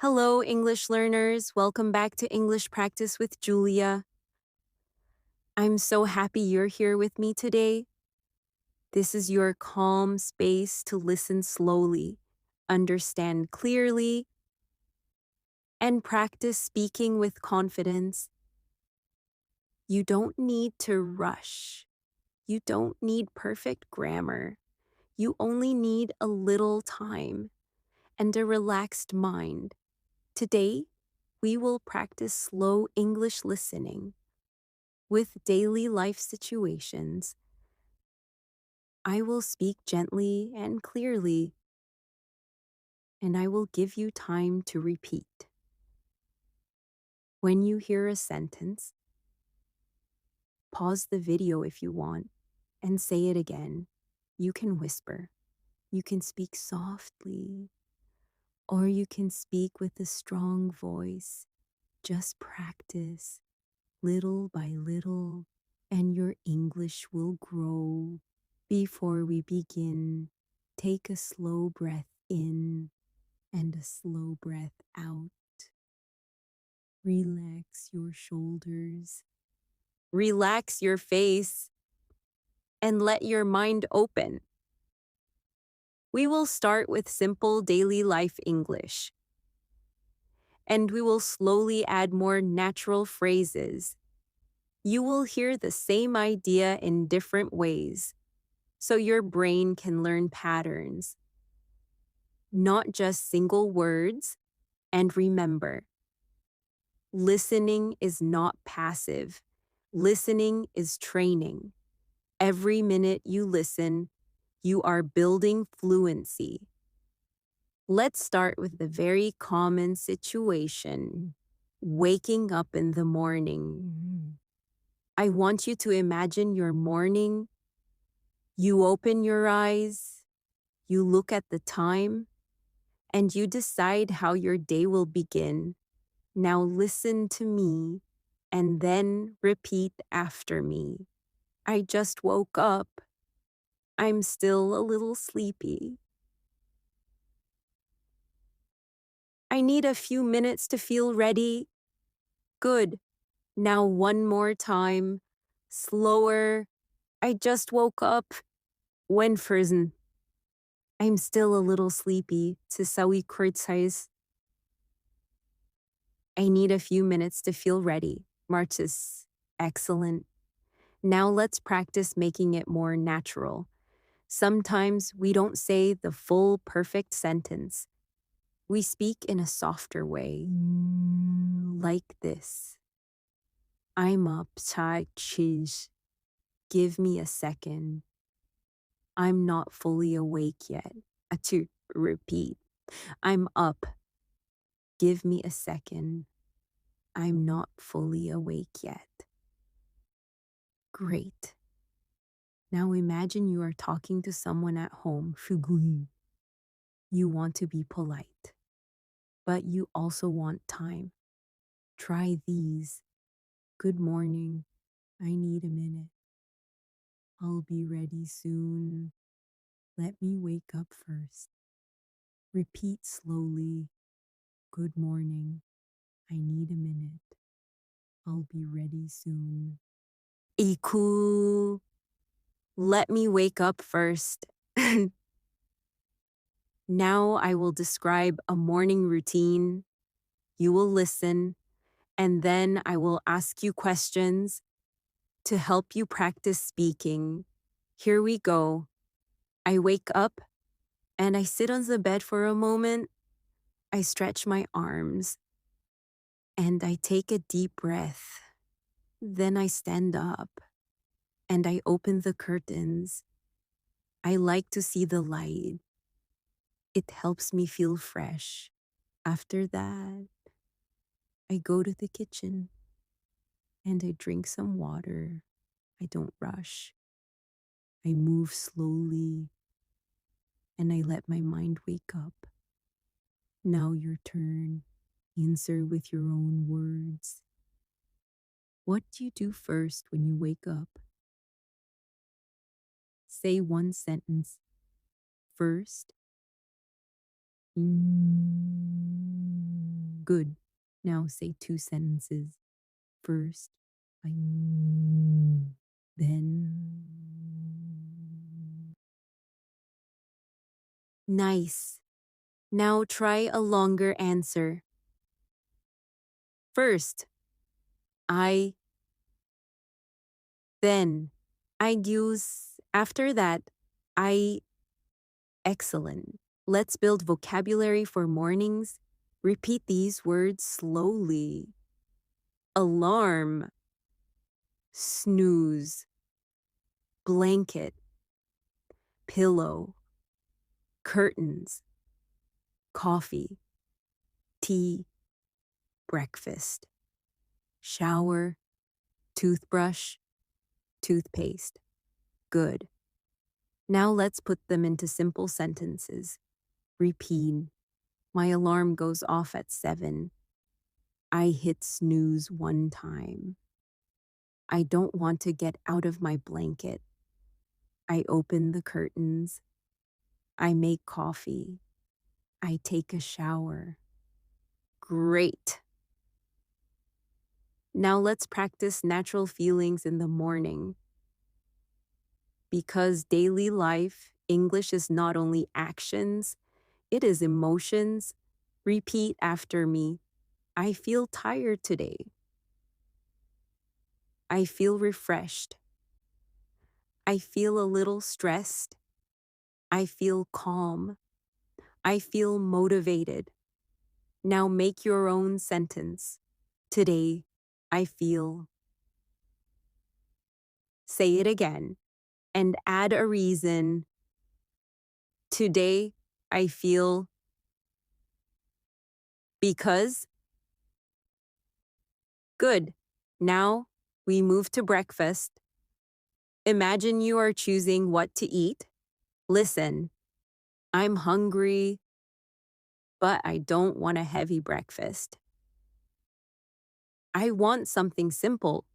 Hello, English learners. Welcome back to English Practice with Julia. I'm so happy you're here with me today. This is your calm space to listen slowly, understand clearly, and practice speaking with confidence. You don't need to rush. You don't need perfect grammar. You only need a little time and a relaxed mind. Today, we will practice slow English listening with daily life situations. I will speak gently and clearly, and I will give you time to repeat. When you hear a sentence, pause the video if you want and say it again. You can whisper, you can speak softly, or you can speak with a strong voice. Just practice little by little, and your English will grow. Before we begin, take a slow breath in and a slow breath out. Relax your shoulders. Relax your face and let your mind open. We will start with simple daily life English, and we will slowly add more natural phrases. You will hear the same idea in different ways, so your brain can learn patterns, not just single words. And remember, listening is not passive. Listening is training. Every minute you listen, you are building fluency. Let's start with the very common situation, waking up in the morning. I want you to imagine your morning. You open your eyes, you look at the time, and you decide how your day will begin. Now listen to me and then repeat after me. I just woke up. I'm still a little sleepy. I need a few minutes to feel ready. Good. Now one more time. Slower. I just woke up. When frozen. I'm still a little sleepy. Tsawi kurtzais. I need a few minutes to feel ready. Marches. Excellent. Now let's practice making it more natural. Sometimes we don't say the full perfect sentence. We speak in a softer way, like this. I'm up, chai chiz. Give me a second. I'm not fully awake yet. To repeat. I'm up. Give me a second. I'm not fully awake yet. Great. Now imagine you are talking to someone at home. Fugui. You want to be polite, but you also want time. Try these. Good morning. I need a minute. I'll be ready soon. Let me wake up first. Repeat slowly. Good morning. I need a minute. I'll be ready soon. Iku. Let me wake up first. Now I will describe a morning routine. You will listen, and then I will ask you questions to help you practice speaking. Here we go. I wake up and I sit on the bed for a moment. I stretch my arms and I take a deep breath. Then I stand up and I open the curtains. I like to see the light. It helps me feel fresh. After that, I go to the kitchen and I drink some water. I don't rush. I move slowly and I let my mind wake up. Now your turn. Answer with your own words. What do you do first when you wake up? Say one sentence. First, Good. Now say 2 sentences. First, I then. Nice. Now try a longer answer. First, I then. I'd use after that. I excellent. Let's build vocabulary for mornings. Repeat these words slowly. Alarm, snooze, blanket, pillow, curtains, coffee, tea, breakfast, shower, toothbrush, toothpaste. Good. Now let's put them into simple sentences. Repeat. My alarm goes off at 7. I hit snooze 1 time. I don't want to get out of my blanket. I open the curtains. I make coffee. I take a shower. Great. Now let's practice natural feelings in the morning. Because daily life, English is not only actions, it is emotions. Repeat after me. I feel tired today. I feel refreshed. I feel a little stressed. I feel calm. I feel motivated. Now make your own sentence. Today, I feel. Say it again and add a reason. Today, I feel because. Good. Now, we move to breakfast. Imagine you are choosing what to eat. Listen, I'm hungry, but I don't want a heavy breakfast. I want something simple.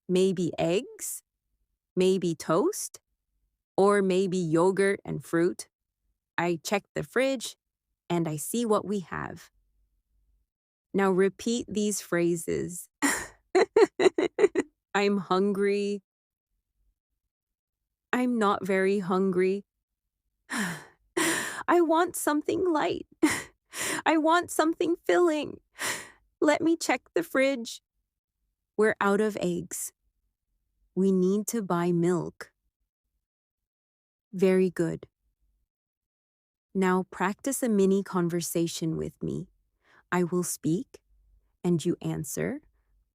Maybe eggs, maybe toast, or maybe yogurt and fruit. I check the fridge and I see what we have. Now repeat these phrases. I'm hungry. I'm not very hungry. I want something light. I want something filling. Let me check the fridge. We're out of eggs. We need to buy milk. Very good. Now practice a mini conversation with me. I will speak and you answer.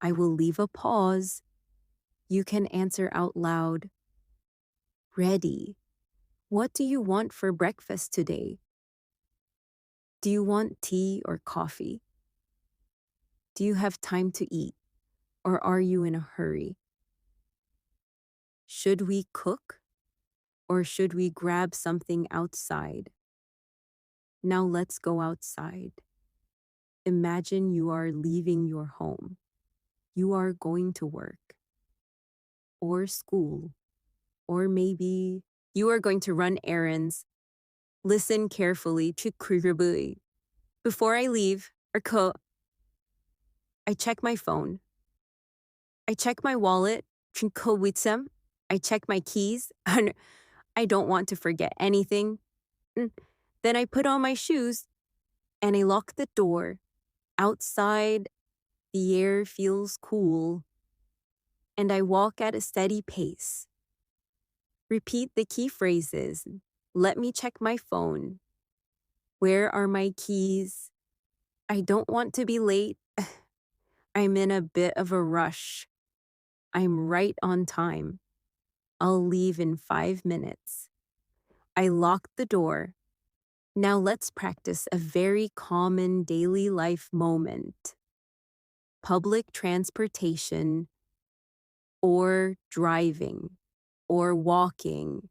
I will leave a pause. You can answer out loud. Ready. What do you want for breakfast today? Do you want tea or coffee? Do you have time to eat, or are you in a hurry? Should we cook, or should we grab something outside? Now let's go outside. Imagine you are leaving your home. You are going to work, or school, or maybe you are going to run errands. Listen carefully. Before I leave, I check my phone. I check my wallet. I check my keys. I don't want to forget anything. Then I put on my shoes and I lock the door. Outside, the air feels cool, and I walk at a steady pace. Repeat the key phrases. Let me check my phone. Where are my keys? I don't want to be late. I'm in a bit of a rush. I'm right on time. I'll leave in 5 minutes. I locked the door. Now let's practice a very common daily life moment. Public transportation, or driving, or walking.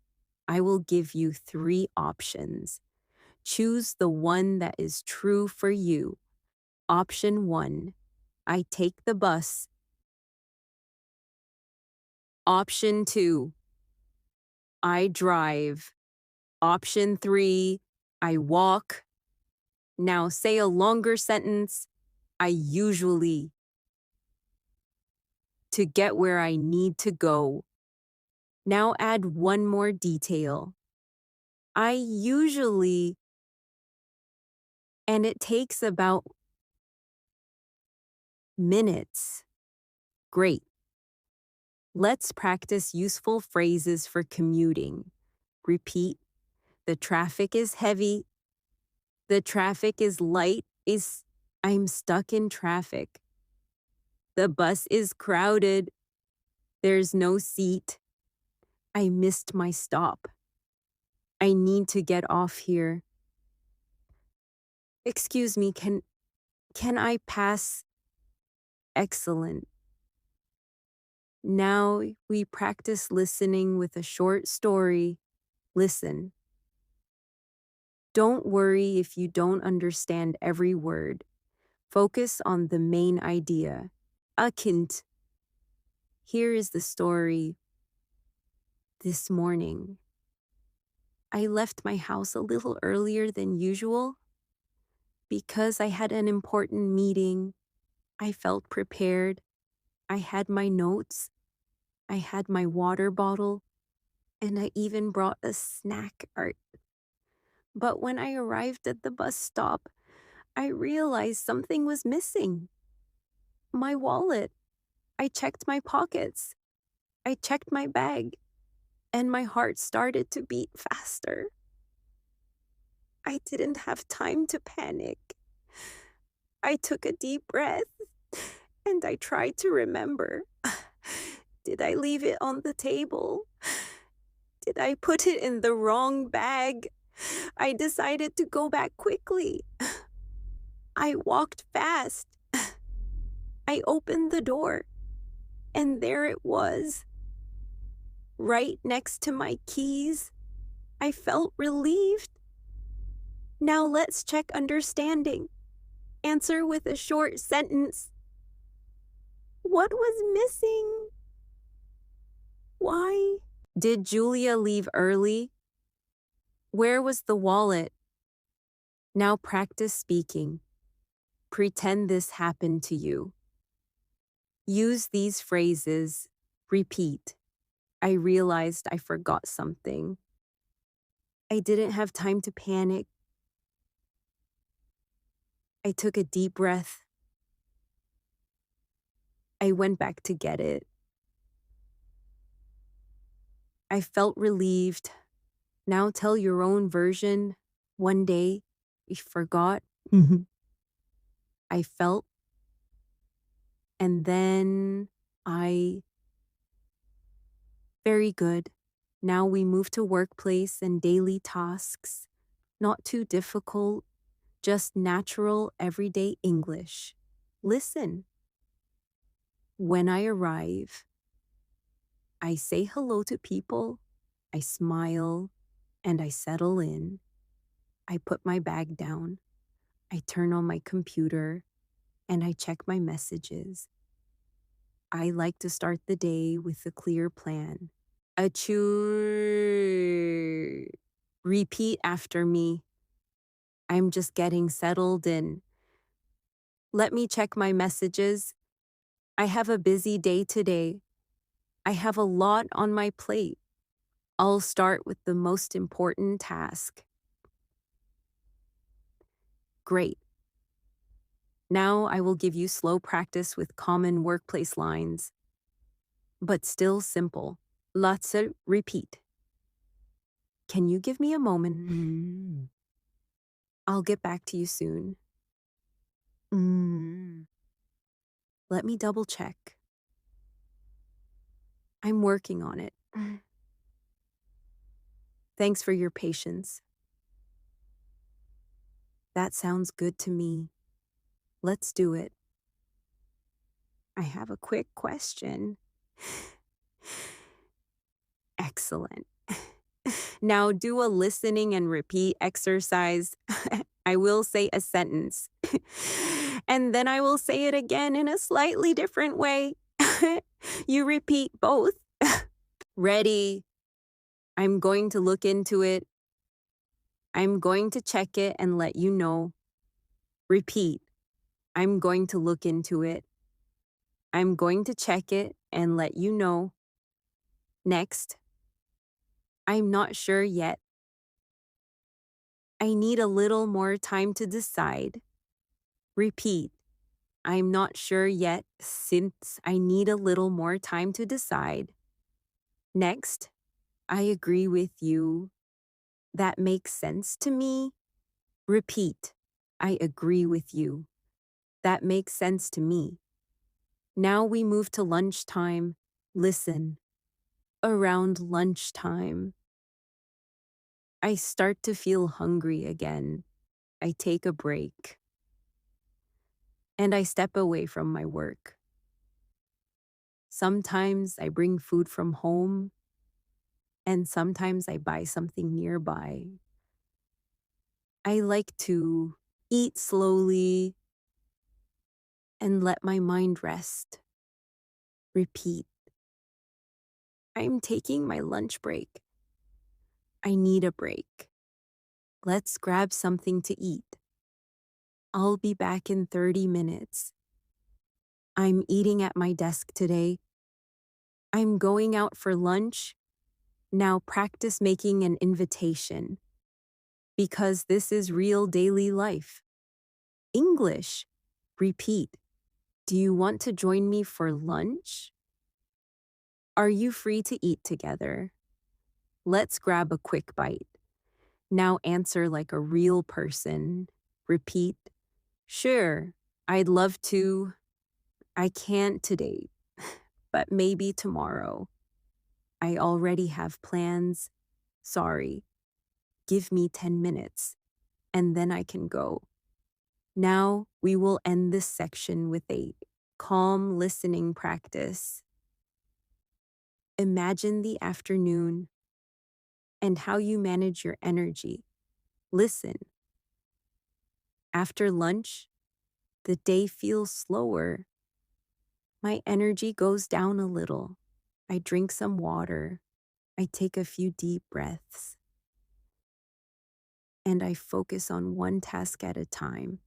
I will give you 3 options. Choose the one that is true for you. Option 1, I take the bus. Option 2, I drive. Option 3, I walk. Now say a longer sentence. I usually to get where I need to go. Now add one more detail. I usually, and it takes about minutes. Great. Let's practice useful phrases for commuting. Repeat. The traffic is heavy. The traffic is light. I'm stuck in traffic. The bus is crowded. There's no seat. I missed my stop. I need to get off here. Excuse me, can I pass? Excellent. Now we practice listening with a short story. Listen. Don't worry if you don't understand every word. Focus on the main idea. A kind. Here is the story. This morning, I left my house a little earlier than usual because I had an important meeting. I felt prepared. I had my notes. I had my water bottle, and I even brought a snack art. But when I arrived at the bus stop, I realized something was missing. My wallet. I checked my pockets. I checked my bag, and my heart started to beat faster. I didn't have time to panic. I took a deep breath, and I tried to remember. Did I leave it on the table? Did I put it in the wrong bag? I decided to go back quickly. I walked fast. I opened the door, and there it was. Right next to my keys. I felt relieved. Now let's check understanding. Answer with a short sentence. What was missing? Why? Did Julia leave early? Where was the wallet? Now practice speaking. Pretend this happened to you. Use these phrases. Repeat. I realized I forgot something. I didn't have time to panic. I took a deep breath. I went back to get it. I felt relieved. Now tell your own version. One day, I forgot. I felt. And then Very good. Now we move to workplace and daily tasks. Not too difficult, just natural, everyday English. Listen. When I arrive, I say hello to people, I smile, and I settle in. I put my bag down, I turn on my computer, and I check my messages. I like to start the day with a clear plan. Achoo. Repeat after me. I'm just getting settled in. Let me check my messages. I have a busy day today. I have a lot on my plate. I'll start with the most important task. Great. Now I will give you slow practice with common workplace lines, but still simple. Lots of repeat. Can you give me a moment? I'll get back to you soon. Let me double check. I'm working on it. Thanks for your patience. That sounds good to me. Let's do it. I have a quick question. Excellent. Now do a listening and repeat exercise. I will say a sentence. And then I will say it again in a slightly different way. You repeat both. Ready? I'm going to look into it. I'm going to check it and let you know. Repeat. I'm going to look into it. I'm going to check it and let you know. Next, I'm not sure yet. I need a little more time to decide. Repeat. I'm not sure yet since I need a little more time to decide. Next, I agree with you. That makes sense to me. Repeat. I agree with you. That makes sense to me. Now we move to lunchtime. Listen. Around lunchtime, I start to feel hungry again. I take a break. And I step away from my work. Sometimes I bring food from home, and sometimes I buy something nearby. I like to eat slowly and let my mind rest. Repeat. I'm taking my lunch break. I need a break. Let's grab something to eat. I'll be back in 30 minutes. I'm eating at my desk today. I'm going out for lunch. Now practice making an invitation, because this is real daily life. English. Repeat. Do you want to join me for lunch? Are you free to eat together? Let's grab a quick bite. Now answer like a real person. Repeat. Sure, I'd love to. I can't today, but maybe tomorrow. I already have plans. Sorry. Give me 10 minutes, and then I can go. Now we will end this section with a calm listening practice. Imagine the afternoon and how you manage your energy. Listen. After lunch, the day feels slower. My energy goes down a little. I drink some water. I take a few deep breaths. And I focus on one task at a time.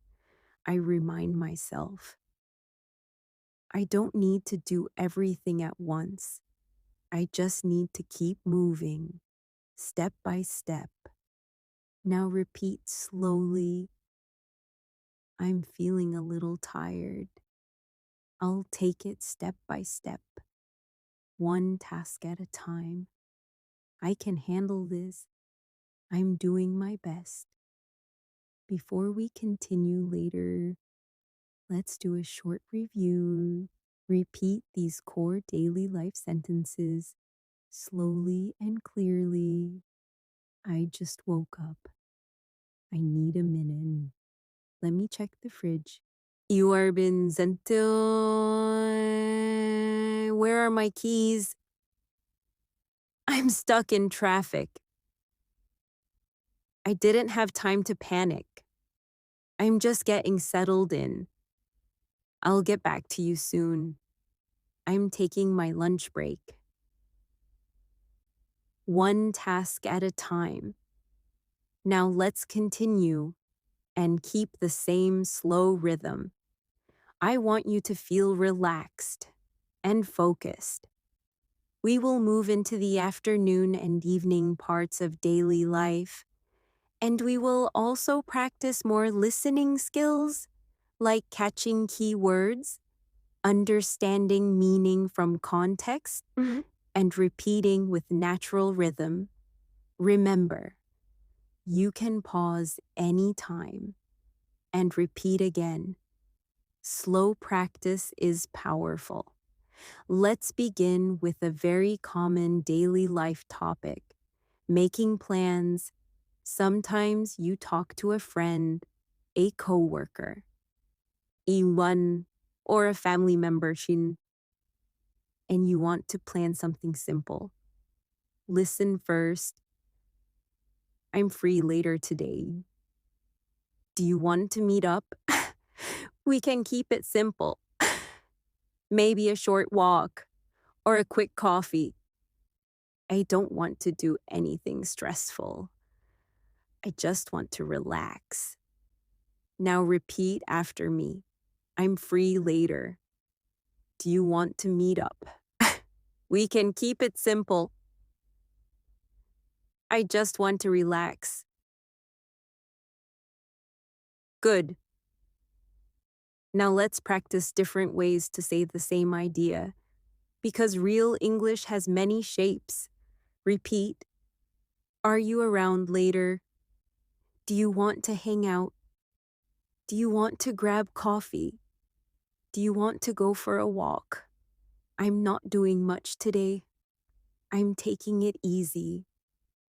I remind myself, I don't need to do everything at once. I just need to keep moving, step by step. Now repeat slowly. I'm feeling a little tired. I'll take it step by step, one task at a time. I can handle this. I'm doing my best. Before we continue later, let's do a short review. Repeat these core daily life sentences slowly and clearly. I just woke up. I need a minute. Let me check the fridge. You are been sent to... Where are my keys? I'm stuck in traffic. I didn't have time to panic. I'm just getting settled in. I'll get back to you soon. I'm taking my lunch break. One task at a time. Now let's continue and keep the same slow rhythm. I want you to feel relaxed and focused. We will move into the afternoon and evening parts of daily life, and we will also practice more listening skills, like catching key words, understanding meaning from context, and repeating with natural rhythm. Remember, you can pause anytime and repeat again. Slow practice is powerful. Let's begin with a very common daily life topic, making plans. Sometimes you talk to a friend, a coworker, iwan, or a family member, shin, and you want to plan something simple. Listen first. I'm free later today. Do you want to meet up? We can keep it simple. Maybe a short walk or a quick coffee. I don't want to do anything stressful. I just want to relax. Now repeat after me. I'm free later. Do you want to meet up? We can keep it simple. I just want to relax. Good. Now let's practice different ways to say the same idea, because real English has many shapes. Repeat. Are you around later? Do you want to hang out? Do you want to grab coffee? Do you want to go for a walk? I'm not doing much today. I'm taking it easy.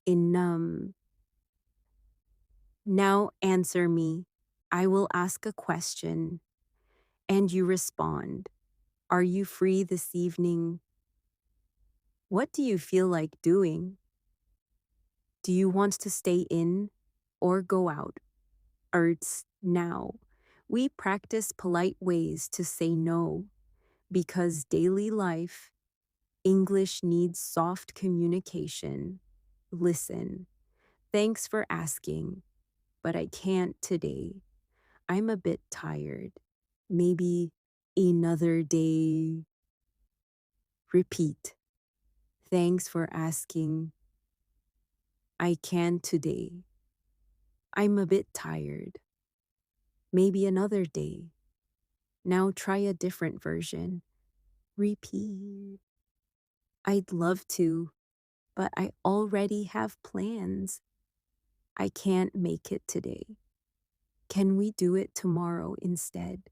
In. Now answer me. I will ask a question, and you respond. Are you free this evening? What do you feel like doing? Do you want to stay in or go out? Arts now. We practice polite ways to say no because daily life, English needs soft communication. Listen, thanks for asking, but I can't today. I'm a bit tired. Maybe another day. Repeat. Thanks for asking. I can today. I'm a bit tired. Maybe another day. Now try a different version. Repeat. I'd love to, but I already have plans. I can't make it today. Can we do it tomorrow instead?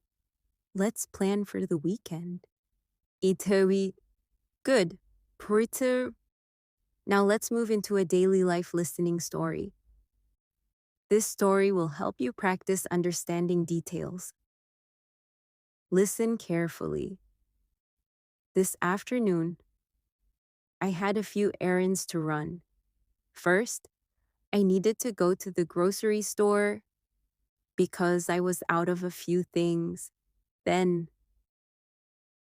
Let's plan for the weekend. 이태위. Good. Pretty. Now let's move into a daily life listening story. This story will help you practice understanding details. Listen carefully. This afternoon, I had a few errands to run. First, I needed to go to the grocery store because I was out of a few things. Then,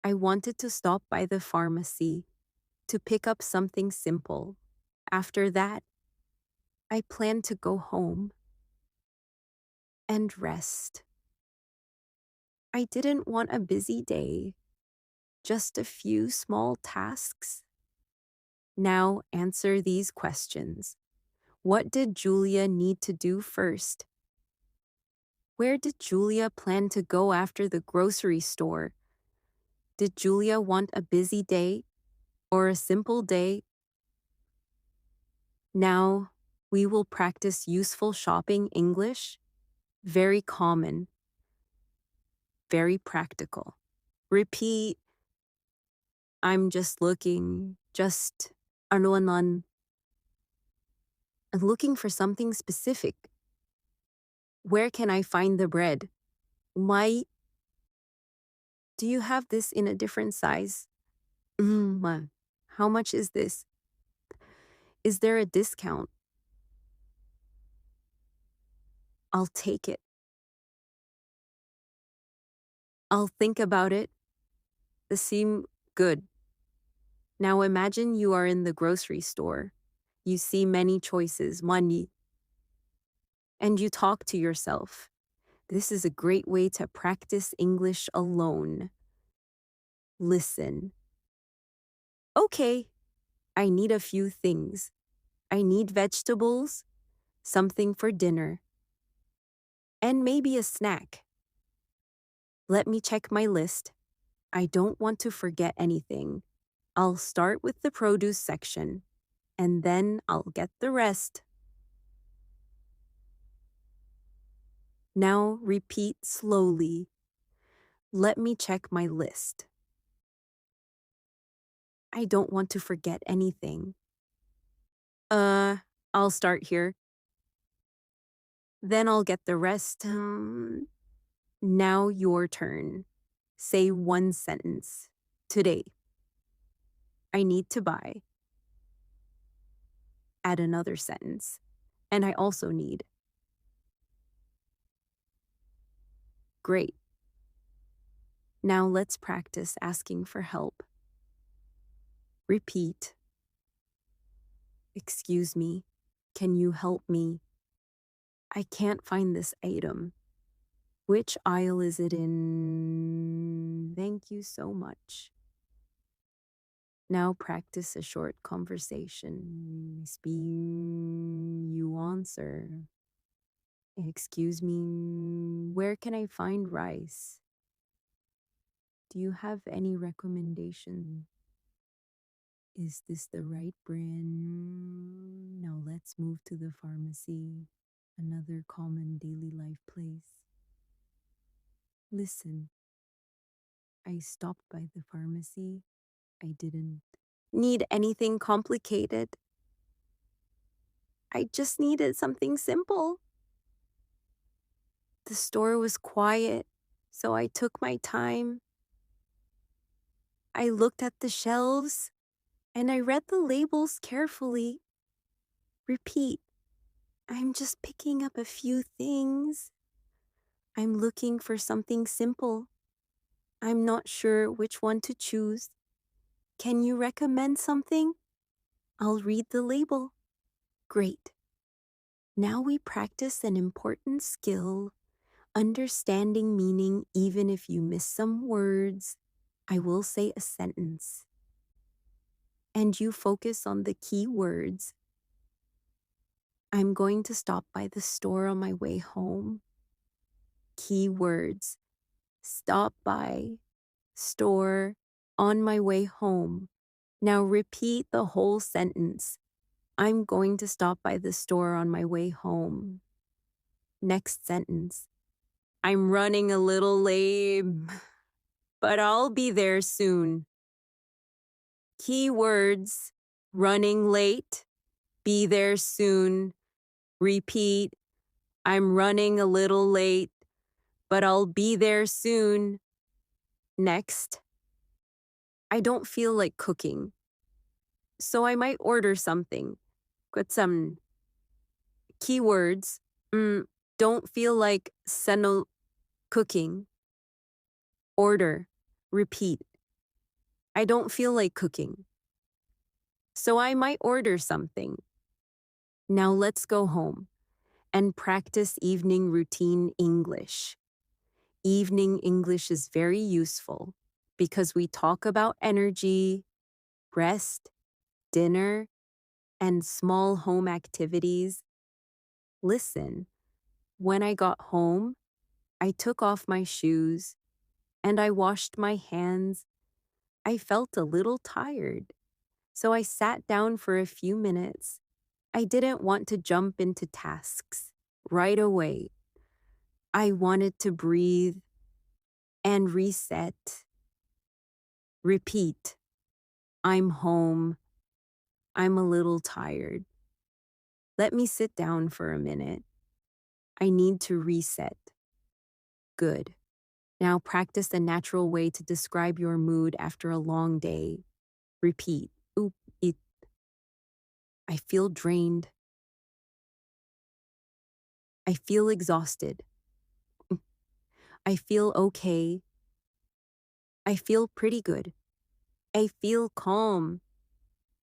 I wanted to stop by the pharmacy to pick up something simple. After that, I planned to go home and rest. I didn't want a busy day, just a few small tasks. Now answer these questions. What did Julia need to do first? Where did Julia plan to go after the grocery store? Did Julia want a busy day or a simple day? Now, we will practice useful shopping English. Very common. Very practical. Repeat. I'm just looking. Just ano looking for something specific. Where can I find the bread? Why? Do you have this in a different size? How much is this? Is there a discount? I'll take it. I'll think about it. This seem good. Now imagine you are in the grocery store. You see many choices, money, and you talk to yourself. This is a great way to practice English alone. Listen. Okay, I need a few things. I need vegetables, something for dinner, and maybe a snack. Let me check my list. I don't want to forget anything. I'll start with the produce section, and then I'll get the rest. Now repeat slowly. Let me check my list. I don't want to forget anything. I'll start here. Then I'll get the rest. Now your turn. Say one sentence. Today. I need to buy. Add another sentence. And I also need. Great. Now let's practice asking for help. Repeat. Excuse me. Can you help me? I can't find this item. Which aisle is it in? Thank you so much. Now practice a short conversation. Speak, you answer. Excuse me, where can I find rice? Do you have any recommendation? Is this the right brand? Now let's move to the pharmacy, another common daily life place. Listen, I stopped by the pharmacy. I didn't need anything complicated. I just needed something simple. The store was quiet, so I took my time. I looked at the shelves and I read the labels carefully. Repeat. I'm just picking up a few things. I'm looking for something simple. I'm not sure which one to choose. Can you recommend something? I'll read the label. Great. Now we practice an important skill, understanding meaning even if you miss some words. I will say a sentence, and you focus on the key words. I'm going to stop by the store on my way home. Key words. Stop by, store, on my way home. Now repeat the whole sentence. I'm going to stop by the store on my way home. Next sentence. I'm running a little late, but I'll be there soon. Keywords, running late, be there soon. Repeat, I'm running a little late, but I'll be there soon. Next, I don't feel like cooking, so I might order something. Got some keywords. Don't feel like cooking. Order. Repeat. I don't feel like cooking, so I might order something. Now let's go home and practice evening routine English. Evening English is very useful because we talk about energy, rest, dinner, and small home activities. Listen, when I got home, I took off my shoes and I washed my hands. I felt a little tired, so I sat down for a few minutes. I didn't want to jump into tasks right away. I wanted to breathe and reset. Repeat. I'm home. I'm a little tired. Let me sit down for a minute. I need to reset. Good. Now practice a natural way to describe your mood after a long day. Repeat. Oop, it. I feel drained. I feel exhausted. I feel okay. I feel pretty good. I feel calm.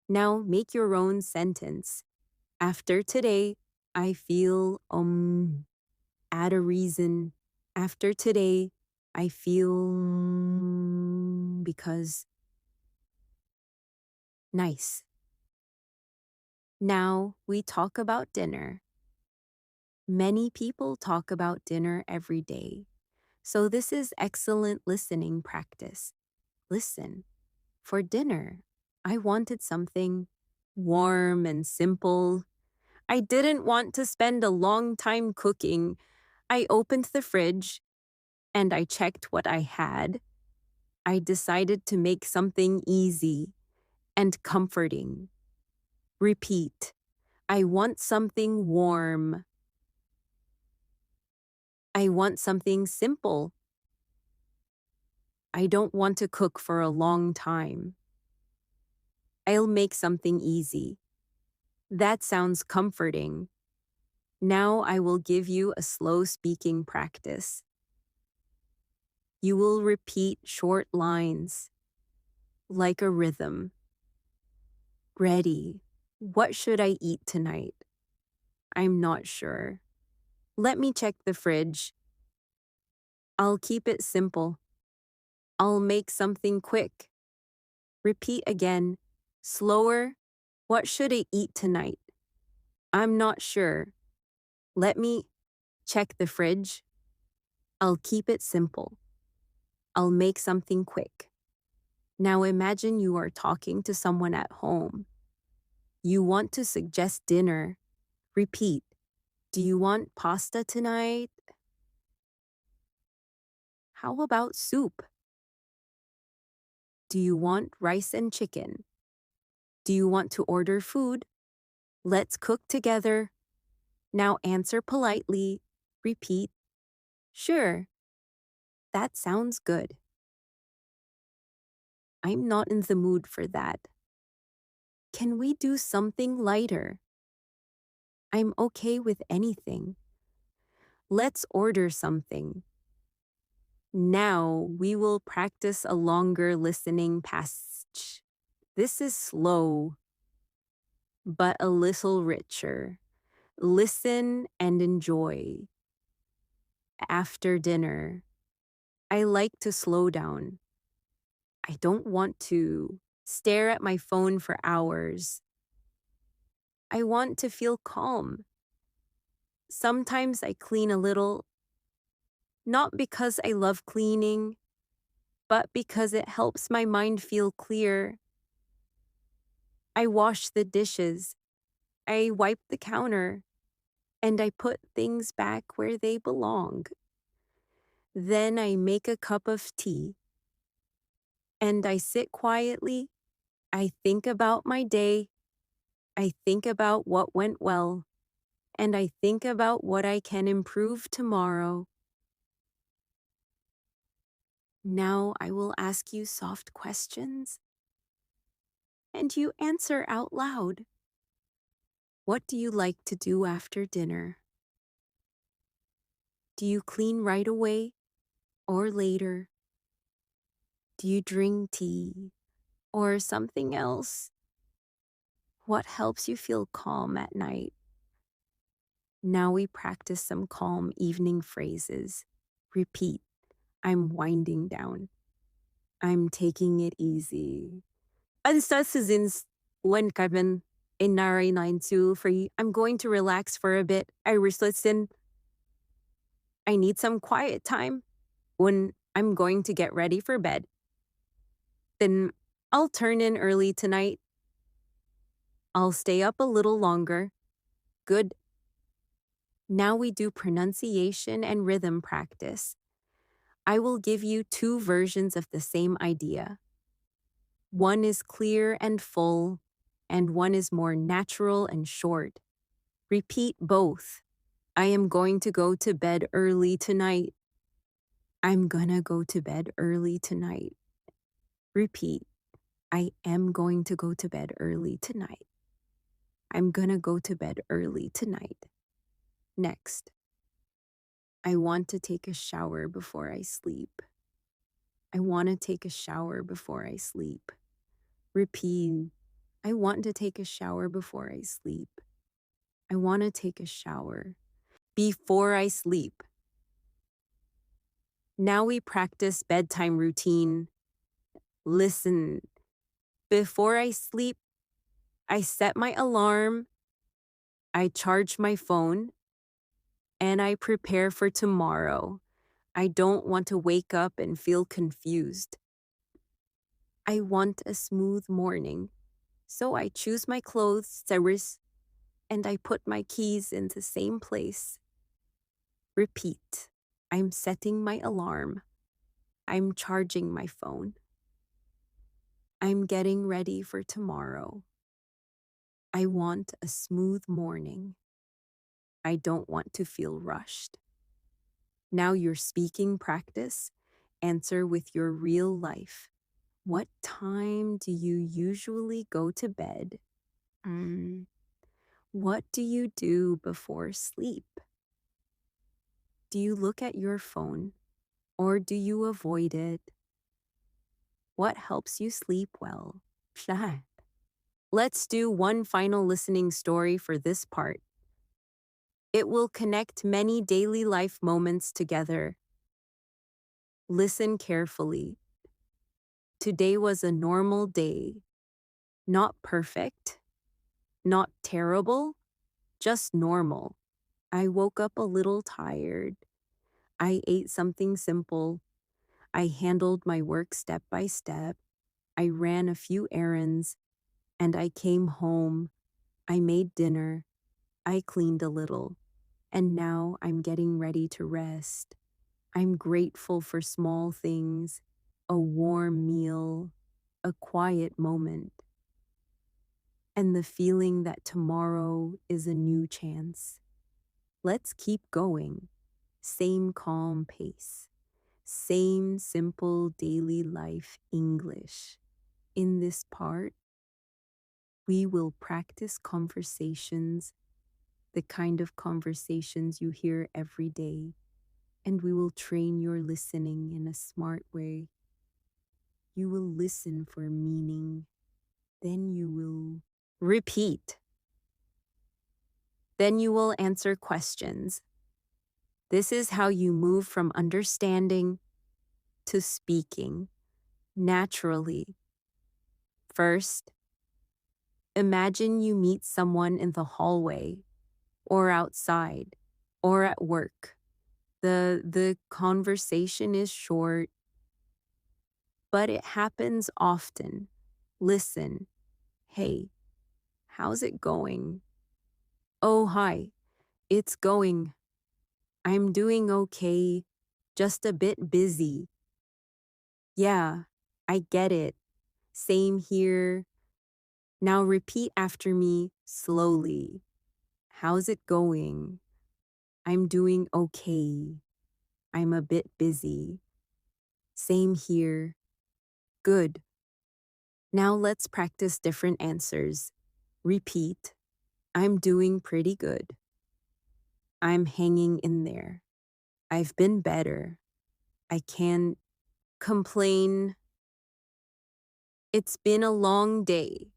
Now make your own sentence. After today, I feel, add a reason. After today, I feel, because. Nice. Now we talk about dinner. Many people talk about dinner every day, so this is excellent listening practice. Listen. For dinner, I wanted something warm and simple. I didn't want to spend a long time cooking. I opened the fridge and I checked what I had. I decided to make something easy and comforting. Repeat. I want something warm. I want something simple. I don't want to cook for a long time. I'll make something easy. That sounds comforting. Now I will give you a slow speaking practice. You will repeat short lines, like a rhythm. Ready. What should I eat tonight? I'm not sure. Let me check the fridge. I'll keep it simple. I'll make something quick. Repeat again. Slower. What should I eat tonight? I'm not sure. Let me check the fridge. I'll keep it simple. I'll make something quick. Now imagine you are talking to someone at home. You want to suggest dinner. Repeat. Do you want pasta tonight? How about soup? Do you want rice and chicken? Do you want to order food? Let's cook together. Now answer politely. Repeat. Sure. That sounds good. I'm not in the mood for that. Can we do something lighter? I'm okay with anything. Let's order something. Now we will practice a longer listening passage. This is slow, but a little richer. Listen and enjoy. After dinner, I like to slow down. I don't want to stare at my phone for hours. I want to feel calm. Sometimes I clean a little, not because I love cleaning, but because it helps my mind feel clear. I wash the dishes, I wipe the counter, and I put things back where they belong. Then I make a cup of tea, and I sit quietly. I think about my day. I think about what went well, and I think about what I can improve tomorrow. Now I will ask you soft questions, and you answer out loud. What do you like to do after dinner? Do you clean right away or later? Do you drink tea or something else? What helps you feel calm at night? Now we practice some calm evening phrases. Repeat. I'm winding down. I'm taking it easy. And since when Kevin in 992 free, I'm going to relax for a bit. I listen. I need some quiet time when I'm going to get ready for bed. Then I'll turn in early tonight. I'll stay up a little longer. Good. Now we do pronunciation and rhythm practice. I will give you two versions of the same idea. One is clear and full, and one is more natural and short. Repeat both. I am going to go to bed early tonight. I'm gonna go to bed early tonight. Repeat. I am going to go to bed early tonight. I'm gonna go to bed early tonight. Next. I want to take a shower before I sleep. I want to take a shower before I sleep. Repeat. I want to take a shower before I sleep. I want to take a shower before I sleep. Now we practice bedtime routine. Listen. Before I sleep, I set my alarm, I charge my phone, and I prepare for tomorrow. I don't want to wake up and feel confused. I want a smooth morning, so I choose my clothes, and I put my keys in the same place. Repeat. I'm setting my alarm. I'm charging my phone. I'm getting ready for tomorrow. I want a smooth morning. I don't want to feel rushed. Now your speaking practice, answer with your real life. What time do you usually go to bed? What do you do before sleep? Do you look at your phone or do you avoid it? What helps you sleep well? Pla. Let's do one final listening story for this part. It will connect many daily life moments together. Listen carefully. Today was a normal day. Not perfect, not terrible, just normal. I woke up a little tired. I ate something simple. I handled my work step by step. I ran a few errands, and I came home. I made dinner. I cleaned a little. And now I'm getting ready to rest. I'm grateful for small things, a warm meal, a quiet moment, and the feeling that tomorrow is a new chance. Let's keep going. Same calm pace. Same simple daily life English. In this part, we will practice conversations, the kind of conversations you hear every day, and we will train your listening in a smart way. You will listen for meaning, then you will repeat, then you will answer questions. This is how you move from understanding to speaking naturally. First, imagine you meet someone in the hallway or outside or at work. The conversation is short, but it happens often. Listen, hey, how's it going? Oh, hi, it's going. I'm doing okay, just a bit busy. Yeah, I get it. Same here. Now repeat after me slowly. How's it going? I'm doing okay. I'm a bit busy. Same here. Good. Now let's practice different answers. Repeat. I'm doing pretty good. I'm hanging in there. I've been better. I can't complain. It's been a long day.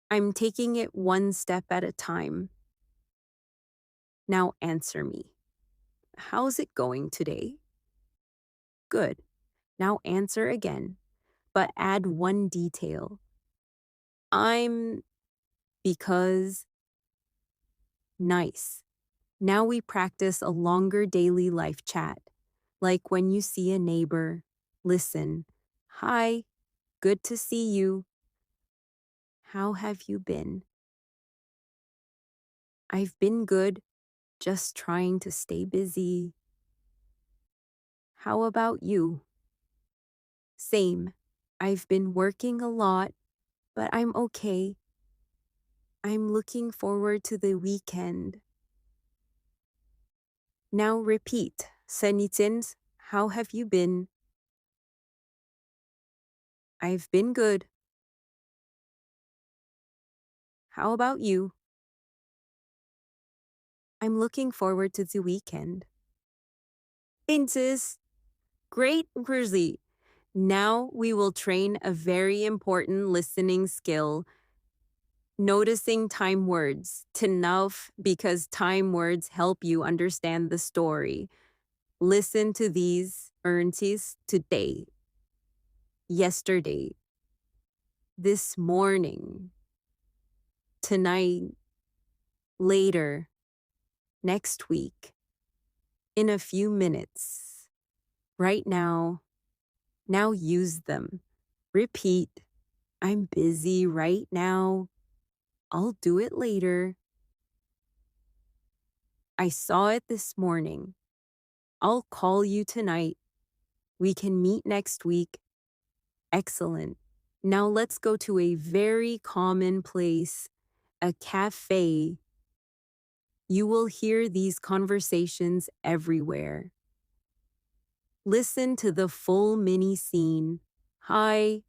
I'm taking it one step at a time. Now answer me. How's it going today? Good. Now answer again, but add one detail. I'm because nice. Now we practice a longer daily life chat, like when you see a neighbor. Listen. Hi, good to see you. How have you been? I've been good, just trying to stay busy. How about you? Same. I've been working a lot, but I'm okay. I'm looking forward to the weekend. Now repeat. Senitins, how have you been? I've been good. How about you? I'm looking forward to the weekend. Insis, great Grizzly. Now we will train a very important listening skill, noticing time words. Tanauf, because time words help you understand the story. Listen to these ernties today, yesterday, this morning, tonight, later, next week, in a few minutes, right now. Now use them. Repeat. I'm busy right now. I'll do it later. I saw it this morning. I'll call you tonight. We can meet next week. Excellent. Now let's go to a very common place, a cafe. You will hear these conversations everywhere. Listen to the full mini scene. Hi,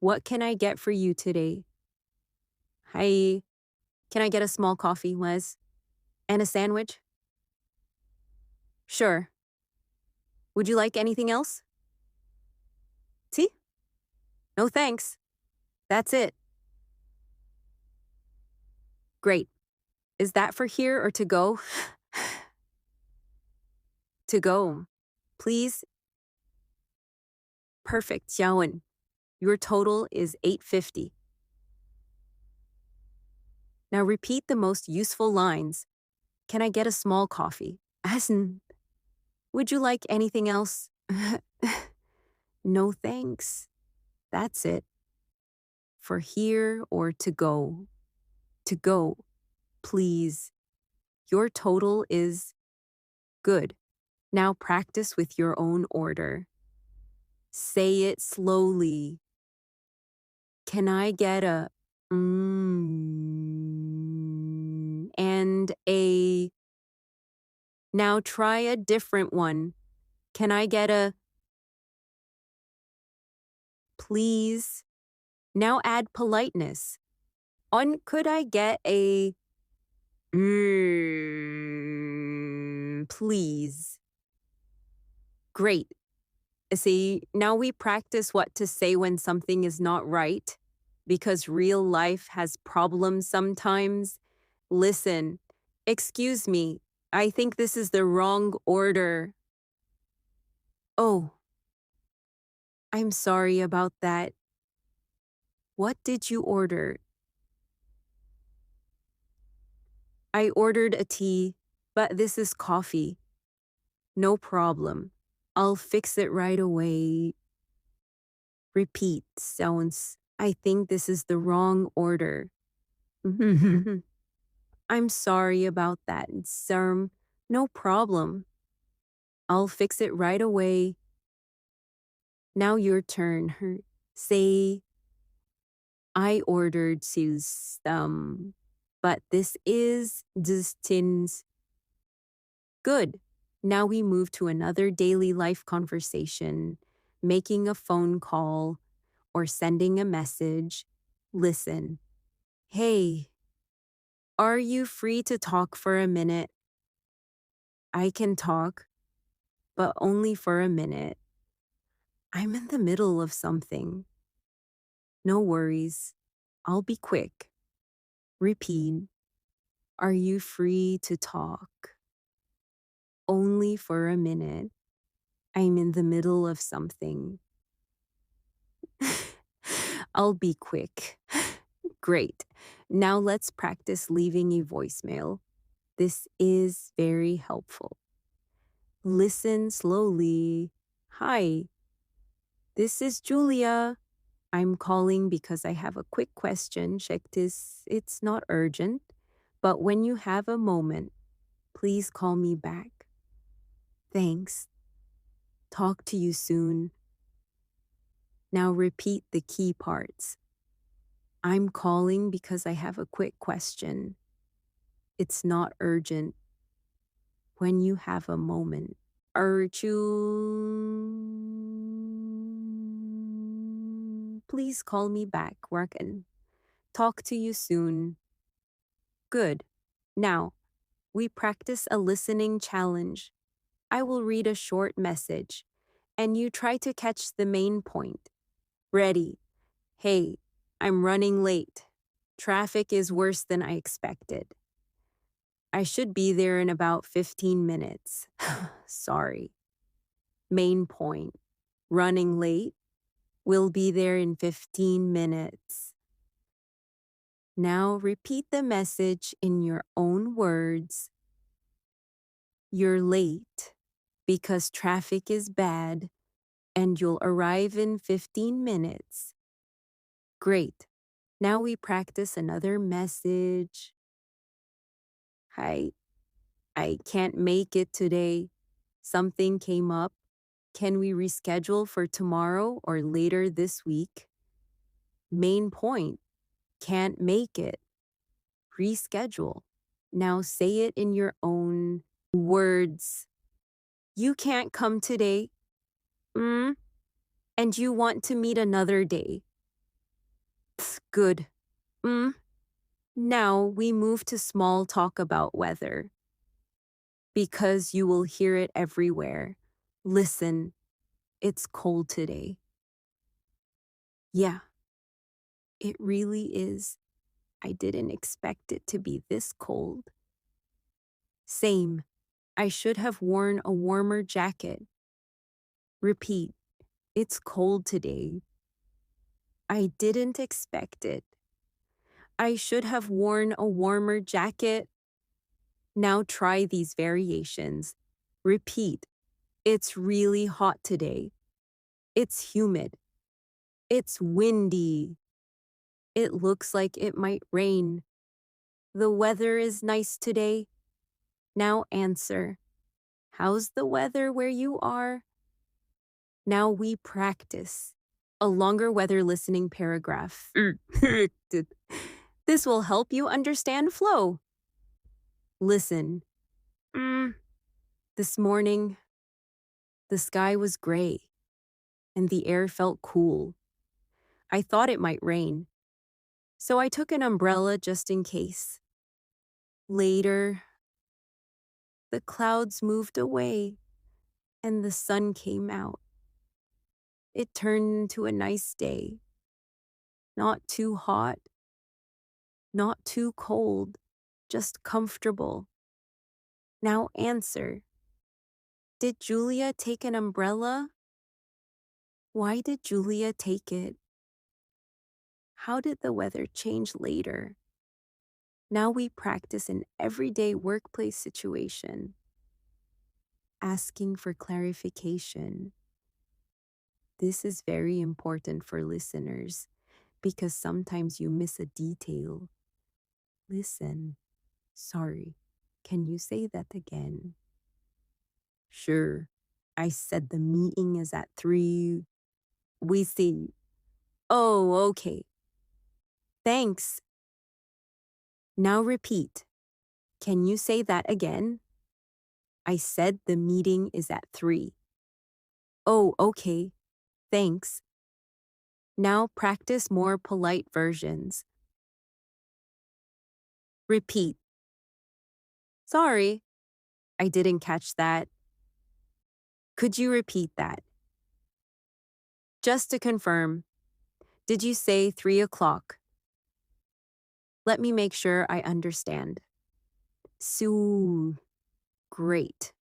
what can I get for you today? Hi, can I get a small coffee, Les? And a sandwich? Sure. Would you like anything else? Tea? No thanks. That's it. Great. Is that for here or to go? To go. Please. Perfect, Xiaowen. Your total is 850. Now repeat the most useful lines. Can I get a small coffee? Asen. Would you like anything else? No thanks. That's it. For here or to go. To go. Please. Your total is good. Now practice with your own order. Say it slowly. Can I get a and a. Now try a different one. Can I get a please? Now add politeness. On could I get a please? Great. See, now we practice what to say when something is not right, because real life has problems sometimes. Listen, excuse me, I think this is the wrong order. Oh, I'm sorry about that. What did you order? I ordered a tea, but this is coffee. No problem. I'll fix it right away. Repeat, sounds. I think this is the wrong order. I'm sorry about that, sir. No problem. I'll fix it right away. Now your turn. Say, I ordered system, but this is distance. Good. Now we move to another daily life conversation, making a phone call or sending a message. Listen. Hey, are you free to talk for a minute? I can talk, but only for a minute. I'm in the middle of something. No worries. I'll be quick. Repeat. Are you free to talk? Only for a minute. I'm in the middle of something. I'll be quick. Great. Now let's practice leaving a voicemail. This is very helpful. Listen slowly. Hi, this is Julia. I'm calling because I have a quick question. Check this. It's not urgent, but when you have a moment, please call me back. Thanks. Talk to you soon. Now repeat the key parts. I'm calling because I have a quick question. It's not urgent. When you have a moment. Please call me back, Workin. Talk to you soon. Good. Now, we practice a listening challenge. I will read a short message, and you try to catch the main point. Ready? Hey, I'm running late. Traffic is worse than I expected. I should be there in about 15 minutes. Sorry. Main point. Running late. We'll be there in 15 minutes. Now repeat the message in your own words. You're late because traffic is bad and you'll arrive in 15 minutes. Great. Now we practice another message. Hi, I can't make it today. Something came up. Can we reschedule for tomorrow or later this week? Main point. Can't make it. Reschedule. Now say it in your own words. You can't come today. And you want to meet another day. Good. Now we move to small talk about weather. Because you will hear it everywhere. Listen, it's cold today. Yeah, it really is. I didn't expect it to be this cold. Same. I should have worn a warmer jacket. Repeat. It's cold today. I didn't expect it. I should have worn a warmer jacket. Now try these variations. Repeat. It's really hot today. It's humid. It's windy. It looks like it might rain. The weather is nice today. Now answer. How's the weather where you are? Now we practice. A longer weather listening paragraph. This will help you understand flow. Listen. This morning, the sky was gray and the air felt cool. I thought it might rain, so I took an umbrella just in case. Later, the clouds moved away and the sun came out. It turned into a nice day. Not too hot, not too cold, just comfortable. Now answer. Did Julia take an umbrella? Why did Julia take it? How did the weather change later? Now we practice an everyday workplace situation. Asking for clarification. This is very important for listeners because sometimes you miss a detail. Listen. Sorry. Can you say that again? Sure. I said the meeting is at 3. We see. Oh, okay. Thanks. Now repeat. Can you say that again? I said the meeting is at 3. Oh, okay. Thanks. Now practice more polite versions. Repeat. Sorry, I didn't catch that. Could you repeat that? Just to confirm, did you say 3 o'clock? Let me make sure I understand. So, great.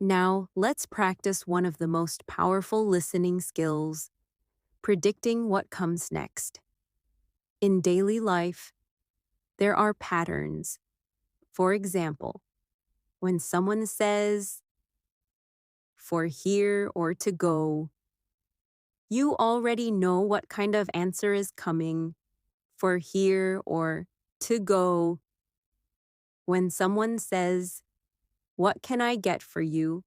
Now, let's practice one of the most powerful listening skills, predicting what comes next. In daily life, there are patterns. For example, when someone says, for here or to go, you already know what kind of answer is coming, for here or to go. When someone says, what can I get for you?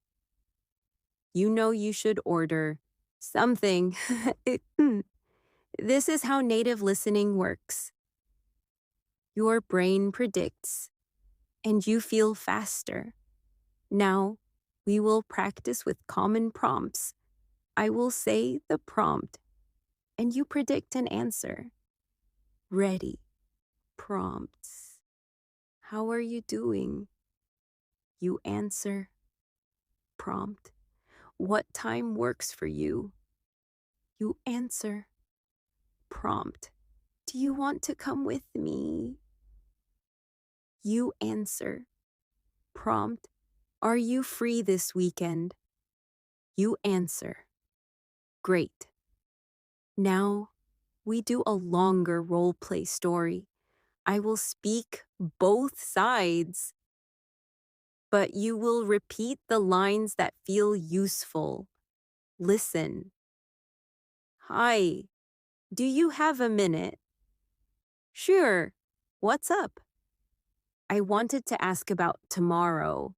You know you should order something. This is how native listening works. Your brain predicts, and you feel faster. Now, we will practice with common prompts. I will say the prompt, and you predict an answer. Ready. Prompts. How are you doing? You answer. Prompt. What time works for you? You answer. Prompt. Do you want to come with me? You answer. Prompt. Are you free this weekend? You answer. Great. Now, we do a longer role play story. I will speak both sides, but you will repeat the lines that feel useful. Listen. Hi, do you have a minute? Sure. What's up? I wanted to ask about tomorrow.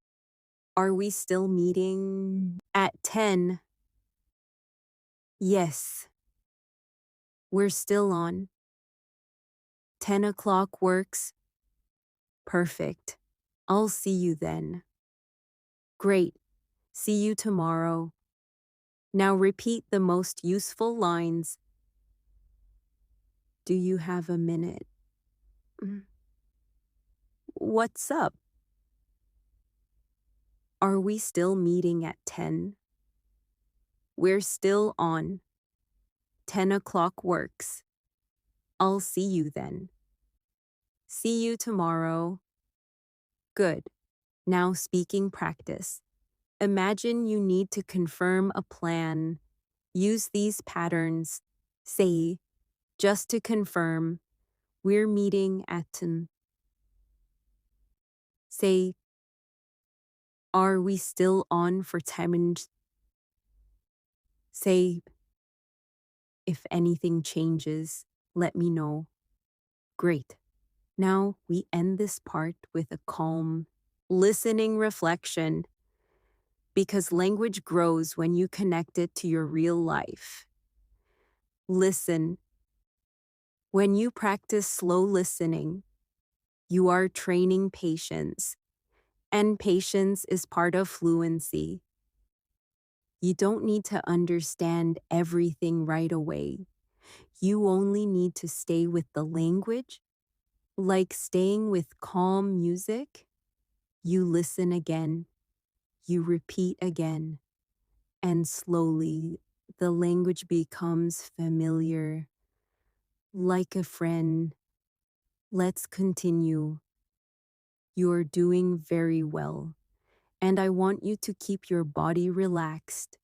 Are we still meeting at 10? Yes. We're still on. 10 o'clock works. Perfect. I'll see you then. Great. See you tomorrow. Now repeat the most useful lines. Do you have a minute? What's up? Are we still meeting at 10? We're still on. 10 o'clock works. I'll see you then. See you tomorrow. Good. Now speaking practice. Imagine you need to confirm a plan. Use these patterns. Say, just to confirm, we're meeting at 10. Say, are we still on for 10 minutes? Say, if anything changes, let me know. Great. Now we end this part with a calm, listening reflection because language grows when you connect it to your real life. Listen. When you practice slow listening, you are training patience, and patience is part of fluency. You don't need to understand everything right away. You only need to stay with the language, like staying with calm music. You listen again, you repeat again, and slowly the language becomes familiar, like a friend. Let's continue. You're doing very well, and I want you to keep your body relaxed,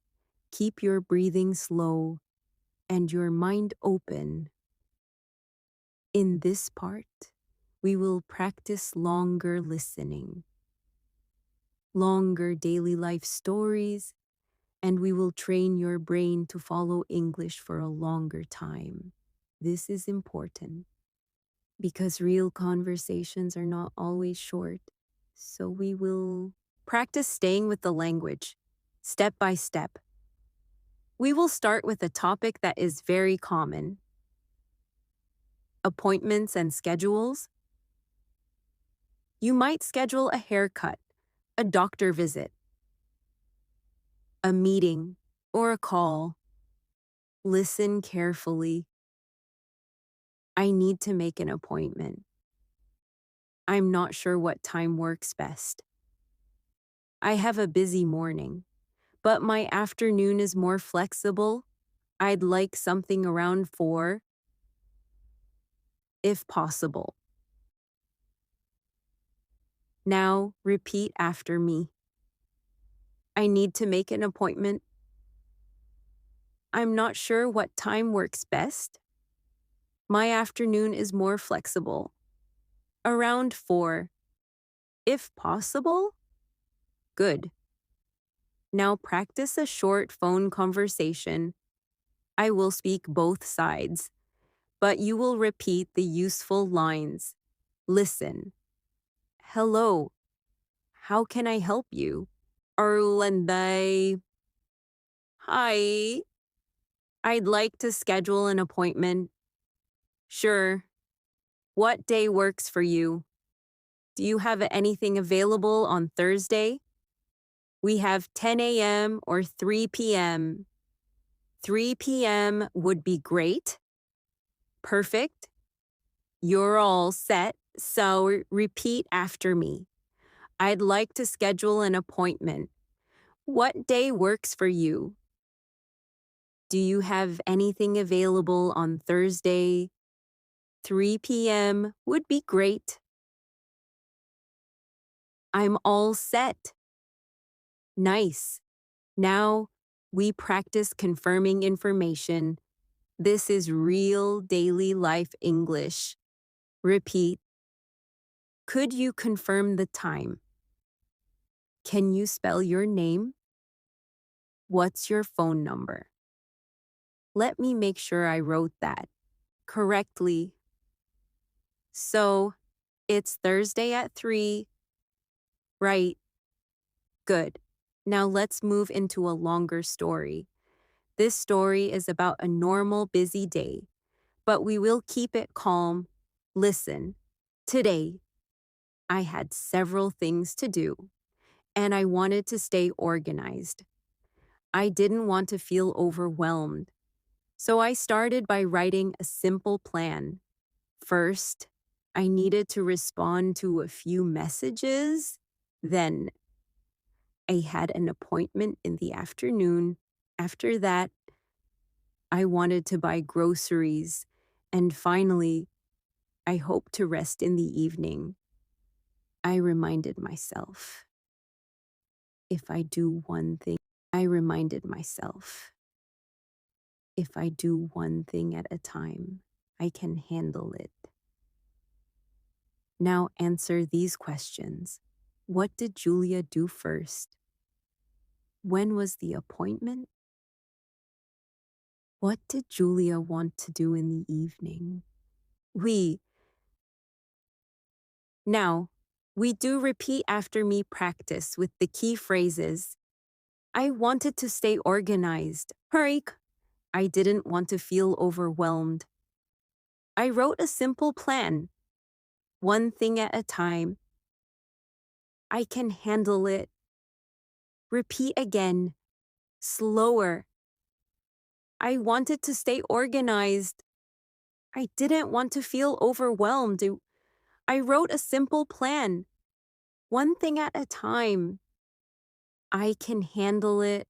keep your breathing slow, and your mind open. In this part, we will practice longer listening, longer daily life stories, and we will train your brain to follow English for a longer time. This is important because real conversations are not always short, so we will practice staying with the language, step by step. We will start with a topic that is very common: appointments and schedules. You might schedule a haircut, a doctor visit, a meeting, or a call. Listen carefully. I need to make an appointment. I'm not sure what time works best. I have a busy morning, but my afternoon is more flexible. I'd like something around 4, if possible. Now, repeat after me. I need to make an appointment. I'm not sure what time works best. My afternoon is more flexible. Around 4, if possible. Good. Now practice a short phone conversation. I will speak both sides, but you will repeat the useful lines. Listen. Hello. How can I help you? Arlanday. Hi. I'd like to schedule an appointment. Sure. What day works for you? Do you have anything available on Thursday? We have 10 a.m. or 3 p.m. 3 p.m. would be great. Perfect. You're all set, so repeat after me. I'd like to schedule an appointment. What day works for you? Do you have anything available on Thursday? 3 p.m. would be great. I'm all set. Nice. Now we practice confirming information. This is real daily life English. Repeat. Could you confirm the time? Can you spell your name? What's your phone number? Let me make sure I wrote that correctly. So, it's Thursday at 3, right? Good. Now let's move into a longer story. This story is about a normal busy day, but we will keep it calm. Listen. Today, I had several things to do, and I wanted to stay organized. I didn't want to feel overwhelmed, so I started by writing a simple plan. First, I needed to respond to a few messages. Then, I had an appointment in the afternoon. After that, I wanted to buy groceries. And finally, I hoped to rest in the evening. I reminded myself. If I do one thing, I reminded myself. If I do one thing at a time, I can handle it. Now answer these questions. What did Julia do first? When was the appointment? What did Julia want to do in the evening? We. Now, we do repeat after me practice with the key phrases. I wanted to stay organized. Hurry. I didn't want to feel overwhelmed. I wrote a simple plan. One thing at a time. I can handle it. Repeat again. Slower. I wanted to stay organized. I didn't want to feel overwhelmed. I wrote a simple plan. One thing at a time. I can handle it.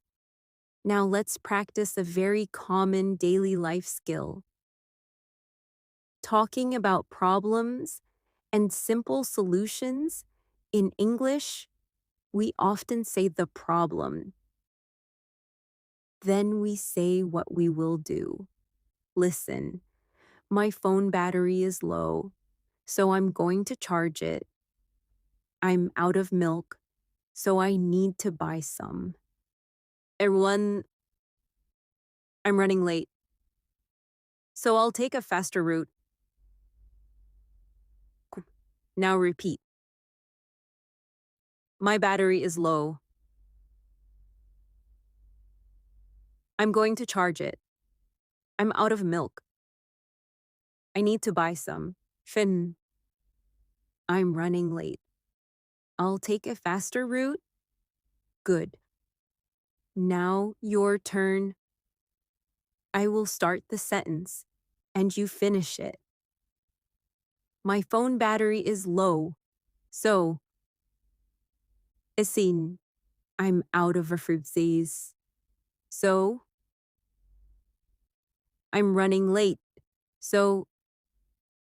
Now let's practice a very common daily life skill. Talking about problems and simple solutions. In English, we often say the problem. Then we say what we will do. Listen, my phone battery is low, so I'm going to charge it. I'm out of milk, so I need to buy some. Everyone, I'm running late, so I'll take a faster route. Now repeat. My battery is low. I'm going to charge it. I'm out of milk. I need to buy some. Fin. I'm running late. I'll take a faster route. Good. Now your turn. I will start the sentence, and you finish it. My phone battery is low, so isin, I'm out of fruitsies. So I'm running late. So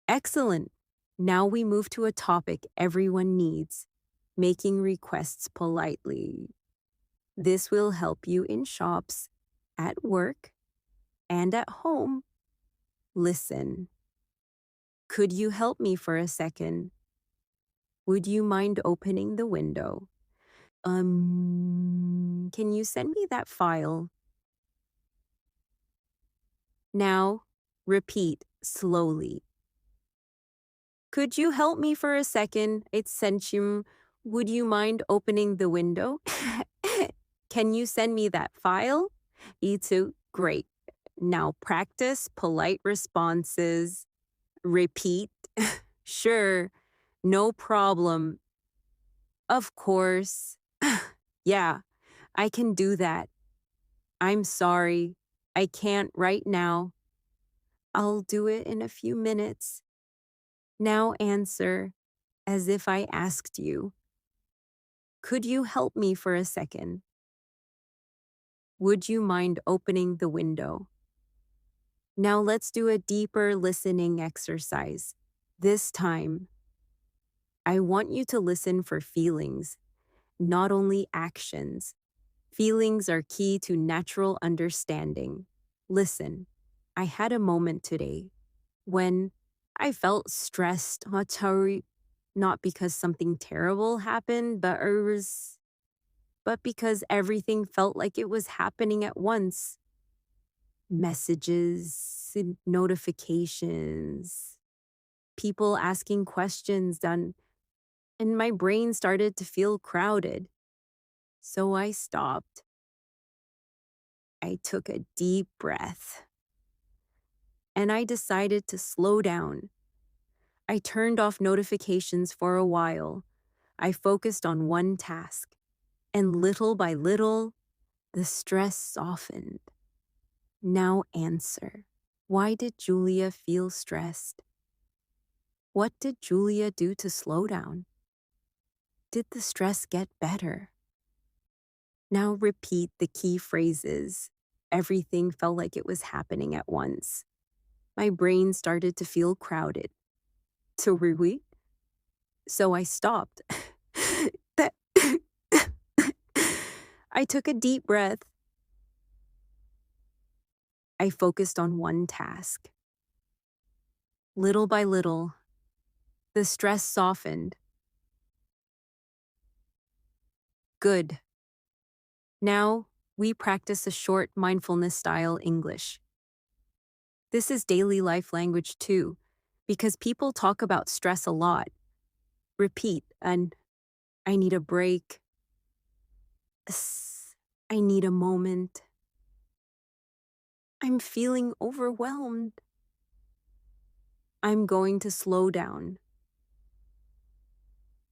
excellent. Now we move to a topic everyone needs, making requests politely. This will help you in shops, at work, and at home. Listen. Could you help me for a second? Would you mind opening the window? Can you send me that file? Now, repeat slowly. Could you help me for a second? It's Senchim. Would you mind opening the window? Can you send me that file? Itu, great. Now practice polite responses. Repeat. Sure. No problem. Of course. Yeah, I can do that. I'm sorry. I can't right now. I'll do it in a few minutes. Now answer as if I asked you. Could you help me for a second? Would you mind opening the window? Now let's do a deeper listening exercise. This time, I want you to listen for feelings, not only actions. Feelings are key to natural understanding. Listen, I had a moment today when I felt stressed, not because something terrible happened, but because everything felt like it was happening at once. Messages, notifications, people asking questions done, and my brain started to feel crowded. So I stopped. I took a deep breath, and I decided to slow down. I turned off notifications for a while. I focused on one task, and little by little, the stress softened. Now answer. Why did Julia feel stressed? What did Julia do to slow down? Did the stress get better? Now repeat the key phrases. Everything felt like it was happening at once. My brain started to feel crowded. To repeat? So I stopped. That I took a deep breath. I focused on one task. Little by little, the stress softened. Good. Now, we practice a short mindfulness style English. This is daily life language too, because people talk about stress a lot. Repeat, and I need a break. I need a moment. I'm feeling overwhelmed. I'm going to slow down.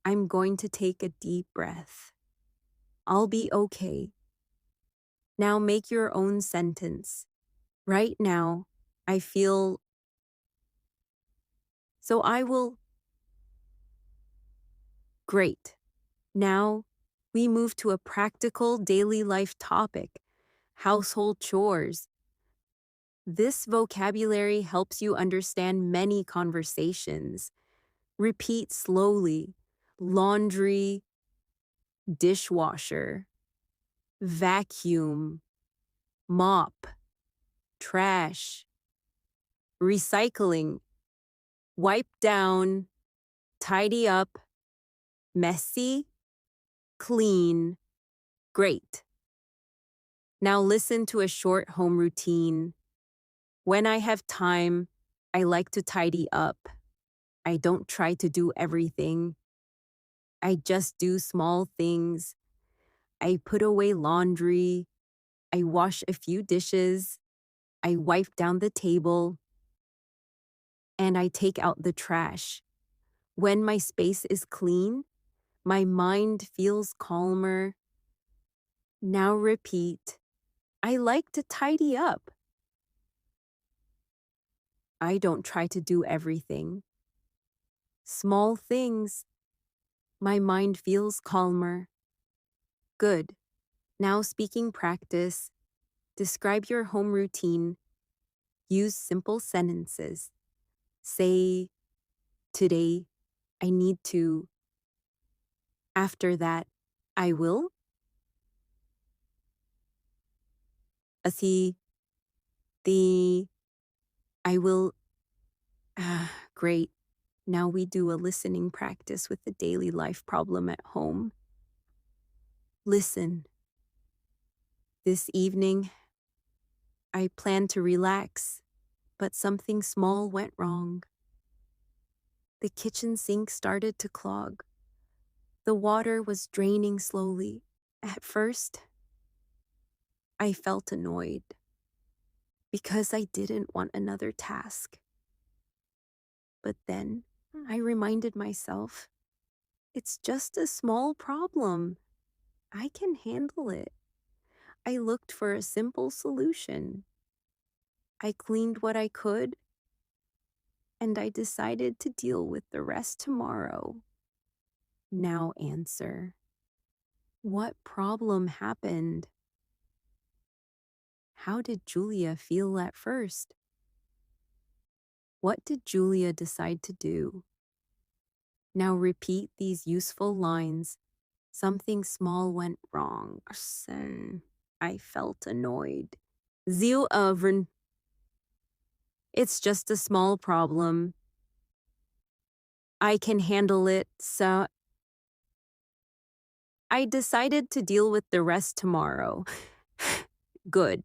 I'm going to take a deep breath. I'll be okay. Now make your own sentence. Right now, I feel so I will. Great. Now, we move to a practical daily life topic, household chores. This vocabulary helps you understand many conversations. Repeat slowly. Laundry, dishwasher, vacuum, mop, trash, recycling, wipe down, tidy up, messy, clean. Great. Now listen to a short home routine. When I have time, I like to tidy up. I don't try to do everything. I just do small things. I put away laundry. I wash a few dishes. I wipe down the table. And I take out the trash. When my space is clean, my mind feels calmer. Now repeat. I like to tidy up. I don't try to do everything. Small things. My mind feels calmer. Good. Now speaking practice. Describe your home routine. Use simple sentences. Say, today, I need to. After that, I will. Asi, the, I will. Great. Now we do a listening practice with the daily life problem at home. Listen. This evening, I planned to relax, but something small went wrong. The kitchen sink started to clog. The water was draining slowly. At first, I felt annoyed because I didn't want another task. But then I reminded myself, it's just a small problem. I can handle it. I looked for a simple solution. I cleaned what I could, and I decided to deal with the rest tomorrow. Now answer. What problem happened? How did Julia feel at first? What did Julia decide to do? Now repeat these useful lines. Something small went wrong. I felt annoyed. Zeal over. It's just a small problem. I can handle it, so I decided to deal with the rest tomorrow. Good.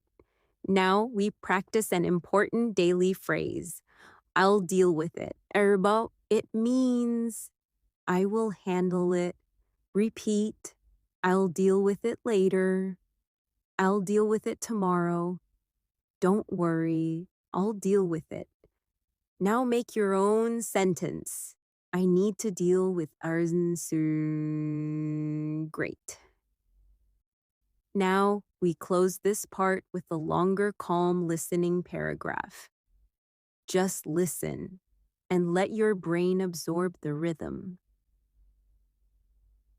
Now we practice an important daily phrase. I'll deal with it. Erbo, it means I will handle it. Repeat. I'll deal with it later. I'll deal with it tomorrow. Don't worry. I'll deal with it. Now make your own sentence. I need to deal with Arzen soon. Great. Now we close this part with a longer, calm listening paragraph. Just listen and let your brain absorb the rhythm.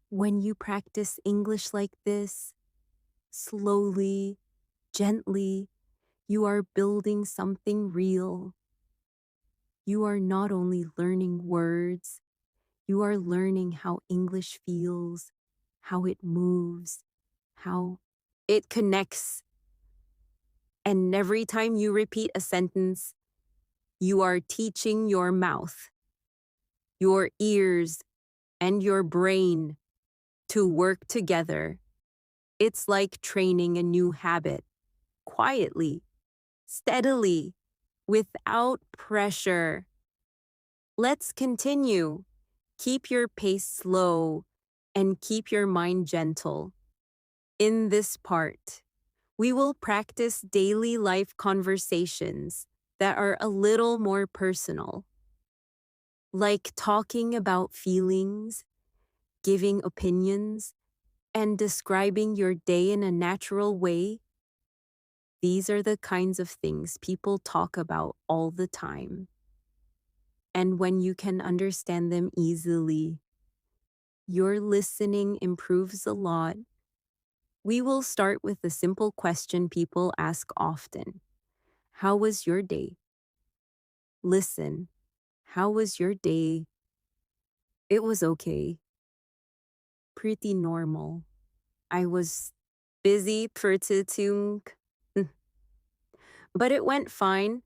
When you practice English like this, slowly, gently, you are building something real. You are not only learning words, you are learning how English feels, how it moves, how It connects, and every time you repeat a sentence, you are teaching your mouth, your ears, and your brain to work together. It's like training a new habit, quietly, steadily, without pressure. Let's continue. Keep your pace slow and keep your mind gentle. In this part, we will practice daily life conversations that are a little more personal, like talking about feelings, giving opinions, and describing your day in a natural way. These are the kinds of things people talk about all the time. And when you can understand them easily, your listening improves a lot. We will start with the simple question people ask often. How was your day? Listen, how was your day? It was okay. Pretty normal. I was busy tung. But it went fine.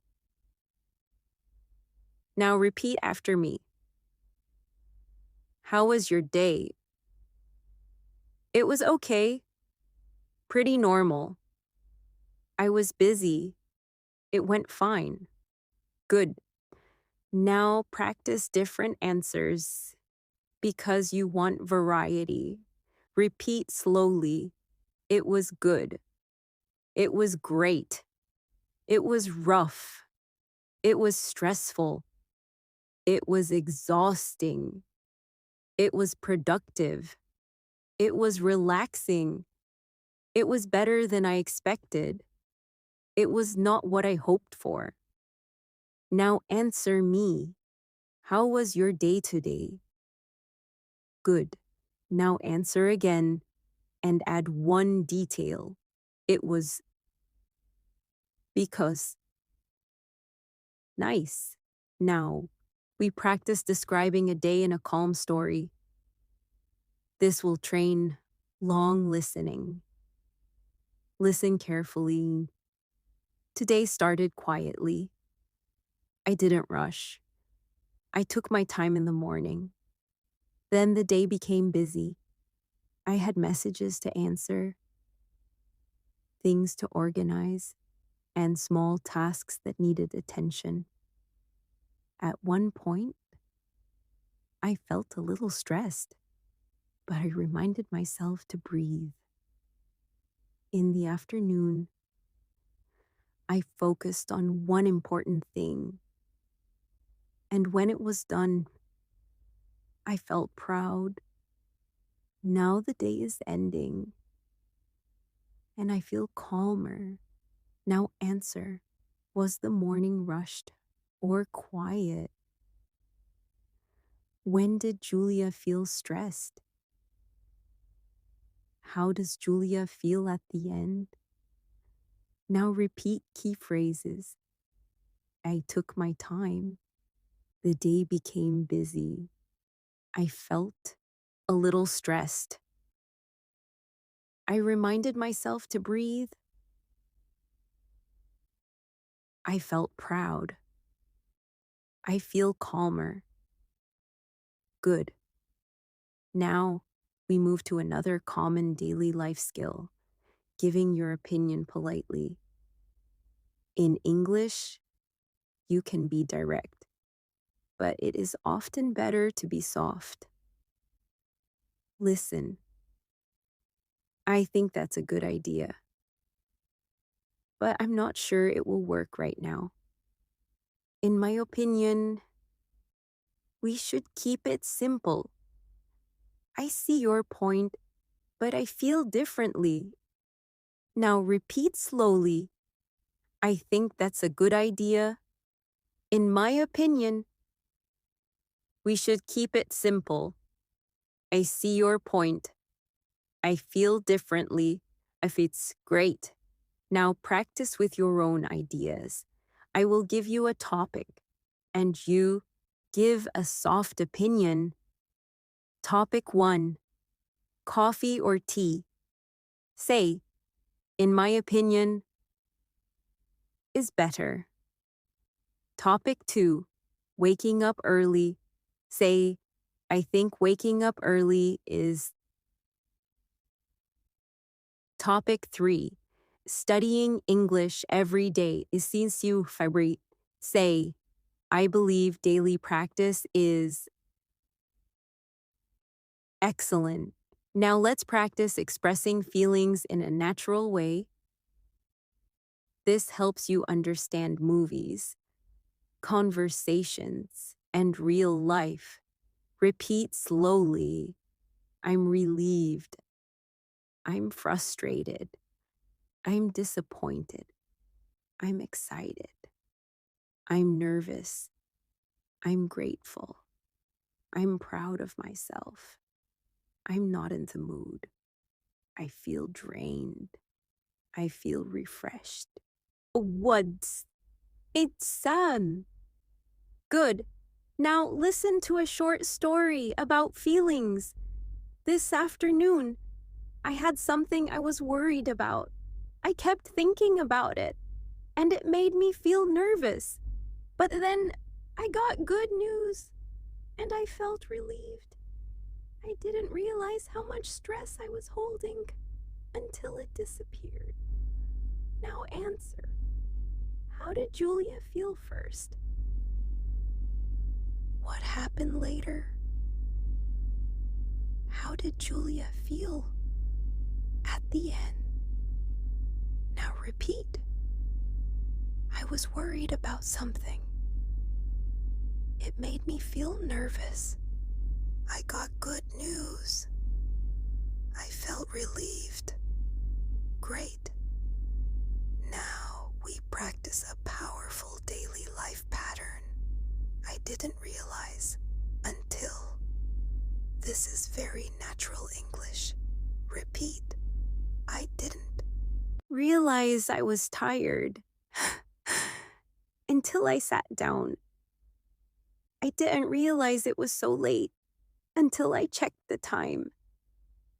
Now repeat after me. How was your day? It was okay. Pretty normal. I was busy. It went fine. Good. Now practice different answers because you want variety. Repeat slowly. It was good. It was great. It was rough. It was stressful. It was exhausting. It was productive. It was relaxing. It was better than I expected. It was not what I hoped for. Now answer me. How was your day today? Good. Now answer again and add one detail. It was because. Nice. Now, we practice describing a day in a calm story. This will train long listening. Listen carefully. Today started quietly. I didn't rush. I took my time in the morning. Then the day became busy. I had messages to answer, things to organize, and small tasks that needed attention. At one point, I felt a little stressed, but I reminded myself to breathe. In the afternoon, I focused on one important thing. And when it was done, I felt proud. Now the day is ending, and I feel calmer. Now answer, was the morning rushed or quiet? When did Julia feel stressed? How does Julia feel at the end? Now repeat key phrases. I took my time. The day became busy. I felt a little stressed. I reminded myself to breathe. I felt proud. I feel calmer. Good. Now we move to another common daily life skill, giving your opinion politely. In English, you can be direct, but it is often better to be soft. Listen. I think that's a good idea, but I'm not sure it will work right now. In my opinion, we should keep it simple. I see your point, but I feel differently. Now repeat slowly. I think that's a good idea. In my opinion, we should keep it simple. I see your point. I feel differently. If it's great. Now practice with your own ideas. I will give you a topic, and you give a soft opinion. Topic 1. Coffee or tea? Say, in my opinion, is better. Topic 2. Waking up early. Say, I think waking up early is. Topic 3. Studying English every day is seu favorite. Say, I believe daily practice is excellent. Now let's practice expressing feelings in a natural way. This helps you understand movies, conversations, and real life. Repeat slowly. I'm relieved. I'm frustrated. I'm disappointed. I'm excited. I'm nervous. I'm grateful. I'm proud of myself. I'm not in the mood. I feel drained. I feel refreshed. What's it's sun? Good. Now listen to a short story about feelings. This afternoon, I had something I was worried about. I kept thinking about it, and it made me feel nervous. But then I got good news, and I felt relieved. I didn't realize how much stress I was holding until it disappeared. Now answer. How did Julia feel first? What happened later? How did Julia feel at the end? Now repeat. I was worried about something. It made me feel nervous. I got good news. I felt relieved. Great. Now we practice a powerful daily life pattern. I didn't realize until. This is very natural English. Repeat. I didn't realize I was tired until I sat down. I didn't realize it was so late until I checked the time.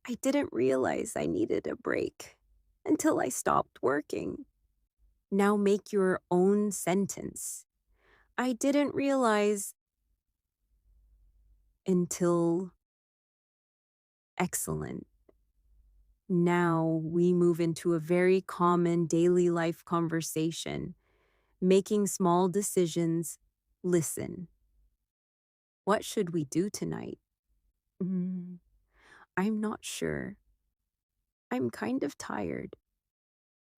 I didn't realize I needed a break until I stopped working. Now make your own sentence. I didn't realize until. Excellent. Now we move into a very common daily life conversation, making small decisions. Listen. What should we do tonight? I'm not sure. I'm kind of tired.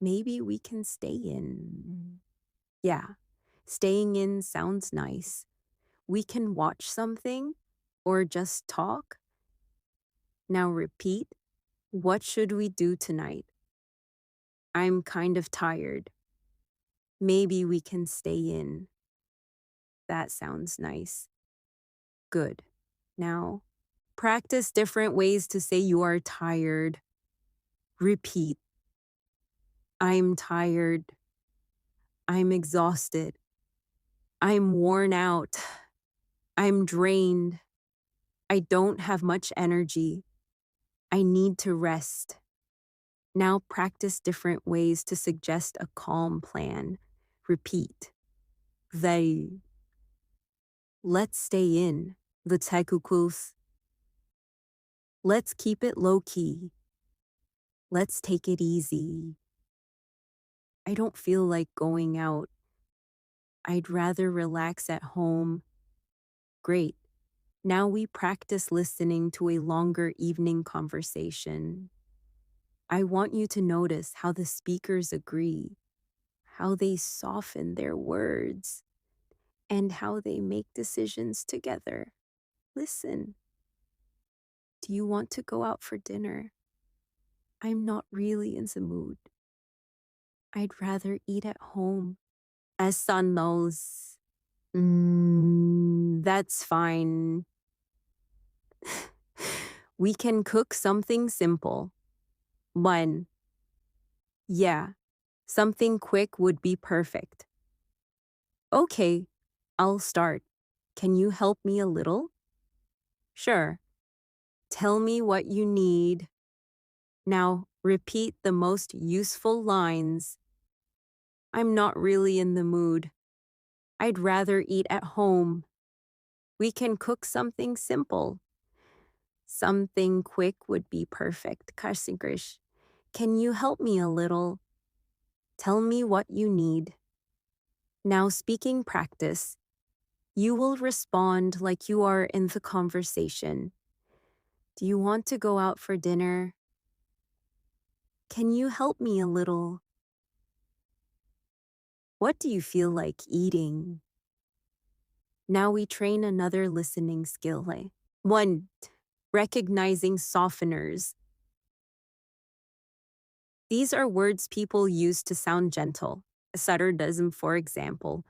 Maybe we can stay in. Yeah, staying in sounds nice. We can watch something or just talk. Now repeat. What should we do tonight? I'm kind of tired. Maybe we can stay in. That sounds nice. Good. Now, practice different ways to say you are tired. Repeat. I'm tired. I'm exhausted. I'm worn out. I'm drained. I don't have much energy. I need to rest. Now practice different ways to suggest a calm plan. Repeat. They. Let's stay in. The tekukus. Let's keep it low-key. Let's take it easy. I don't feel like going out. I'd rather relax at home. Great. Now we practice listening to a longer evening conversation. I want you to notice how the speakers agree, how they soften their words, and how they make decisions together. Listen. Do you want to go out for dinner? I'm not really in the mood. I'd rather eat at home. As son knows. That's fine. We can cook something simple. 1. Yeah, something quick would be perfect. Okay, I'll start. Can you help me a little? Sure. Tell me what you need. Now, Repeat the most useful lines. I'm not really in the mood. I'd rather eat at home. We can cook something simple. Something quick would be perfect, Karsigrish. Can you help me a little? Tell me what you need. Now speaking practice. You will respond like you are in the conversation. Do you want to go out for dinner? Can you help me a little? What do you feel like eating? Now we train another listening skill. 1. Recognizing softeners. These are words people use to sound gentle. Sarcasm, for example.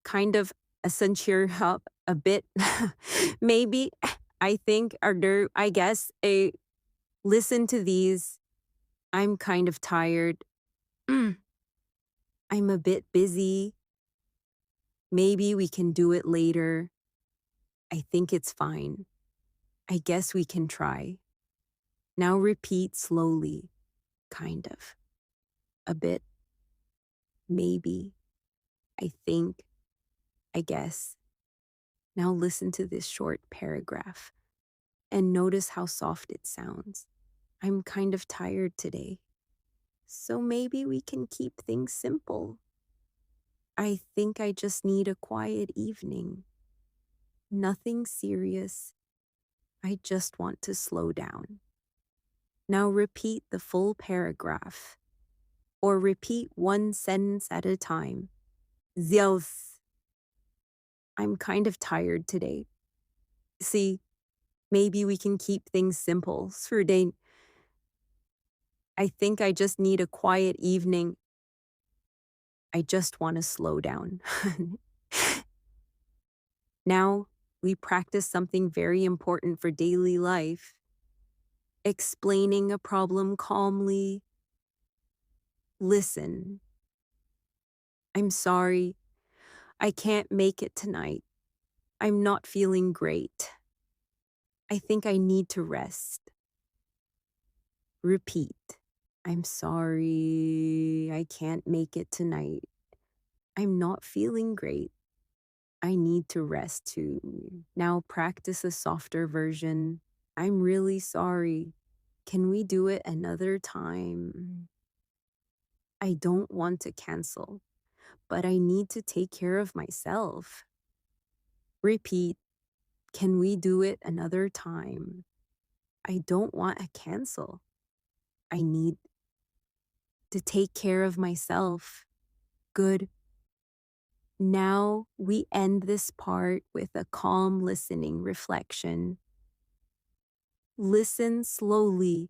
Kind of a censure up a bit. Maybe, I think, or there, I guess, listen to these. I'm kind of tired. I'm a bit busy. Maybe we can do it later. I think it's fine. I guess we can try. Now repeat slowly. Kind of. A bit. Maybe. I think. I guess. Now listen to this short paragraph and notice how soft it sounds. I'm kind of tired today. So maybe we can keep things simple. I think I just need a quiet evening. Nothing serious. I just want to slow down. Now repeat the full paragraph, or repeat one sentence at a time. Zeus. I'm kind of tired today. See, maybe we can keep things simple. Srudain. I think I just need a quiet evening. I just want to slow down. Now, we practice something very important for daily life. Explaining a problem calmly. Listen. I'm sorry. I can't make it tonight. I'm not feeling great. I think I need to rest. Repeat. I'm sorry. I can't make it tonight. I'm not feeling great. I need to rest too. Now practice a softer version. I'm really sorry. Can we do it another time? I don't want to cancel, but I need to take care of myself. Repeat. Can we do it another time? I don't want to cancel. I need to take care of myself. Good. Now we end this part with a calm listening reflection. Listen slowly.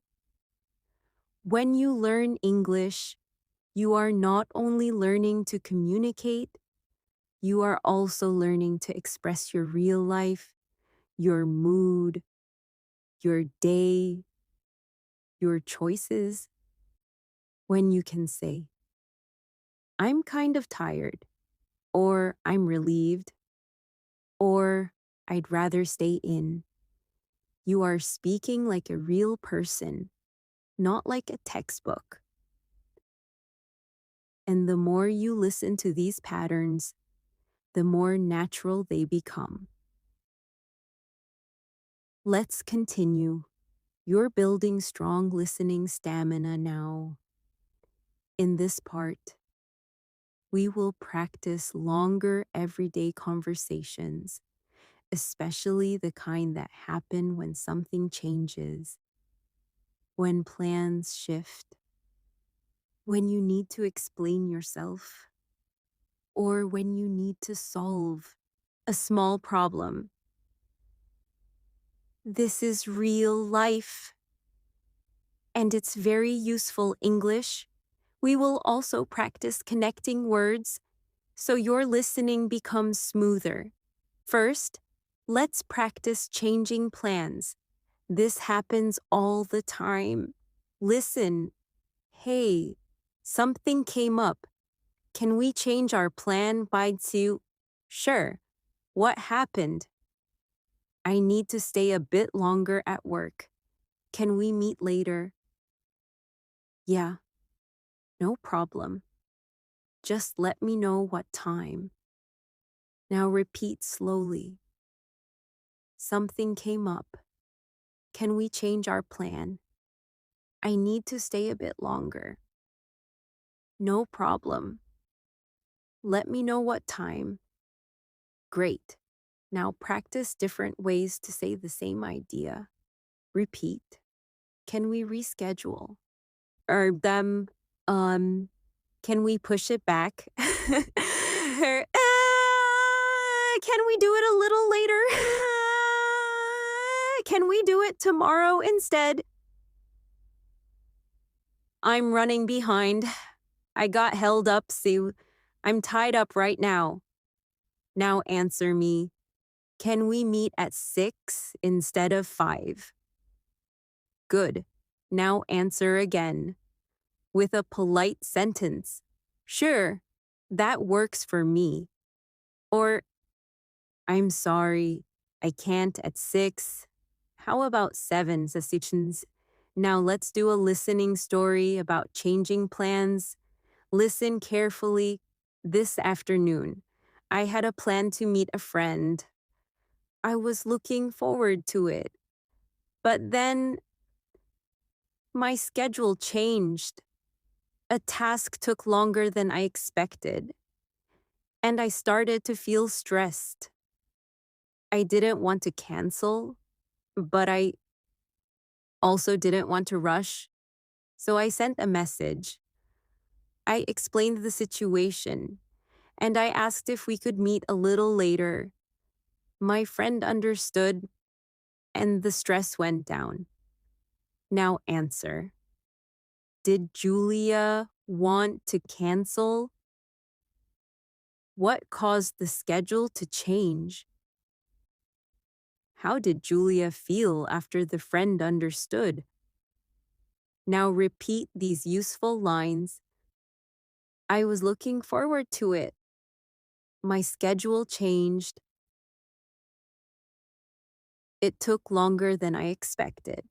When you learn English, you are not only learning to communicate, you are also learning to express your real life, your mood, your day, your choices. When you can say, I'm kind of tired, or I'm relieved, or I'd rather stay in. You are speaking like a real person, not like a textbook. And the more you listen to these patterns, the more natural they become. Let's continue. You're building strong listening stamina now. In this part, we will practice longer everyday conversations, especially the kind that happen when something changes, when plans shift, when you need to explain yourself, or when you need to solve a small problem. This is real life, and it's very useful English. We will also practice connecting words so your listening becomes smoother. First, let's practice changing plans. This happens all the time. Listen. Hey, something came up. Can we change our plan by to? Sure. What happened? I need to stay a bit longer at work. Can we meet later? Yeah, no problem. Just let me know what time. Now repeat slowly. Something came up. Can we change our plan? I need to stay a bit longer. No problem. Let me know what time. Great. Now practice different ways to say the same idea. Repeat. Can we reschedule? Or can we push it back? Can we do it a little later? Can we do it tomorrow instead? I'm running behind. I got held up, Sue. I'm tied up right now. Now answer me. Can we meet at 6 instead of 5? Good. Now answer again. With a polite sentence. Sure, that works for me. Or, I'm sorry, I can't at 6. How about 7, Sasichins? Now let's do a listening story about changing plans. Listen carefully. This afternoon, I had a plan to meet a friend. I was looking forward to it. But then my schedule changed. A task took longer than I expected, and I started to feel stressed. I didn't want to cancel, but I also didn't want to rush, so I sent a message. I explained the situation, and I asked if we could meet a little later. My friend understood, and the stress went down. Now answer. Did Julia want to cancel? What caused the schedule to change? How did Julia feel after the friend understood? Now repeat these useful lines. I was looking forward to it. My schedule changed. It took longer than I expected.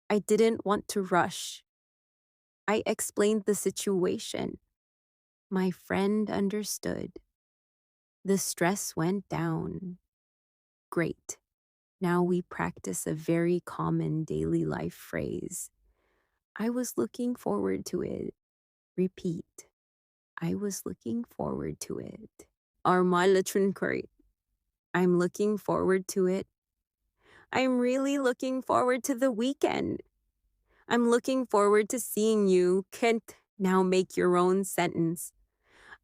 I didn't want to rush. I explained the situation. My friend understood. The stress went down. Great. Now we practice a very common daily life phrase. I was looking forward to it. Repeat. I was looking forward to it. Great. I'm looking forward to it. I'm really looking forward to the weekend. I'm looking forward to seeing you. Can't now make your own sentence.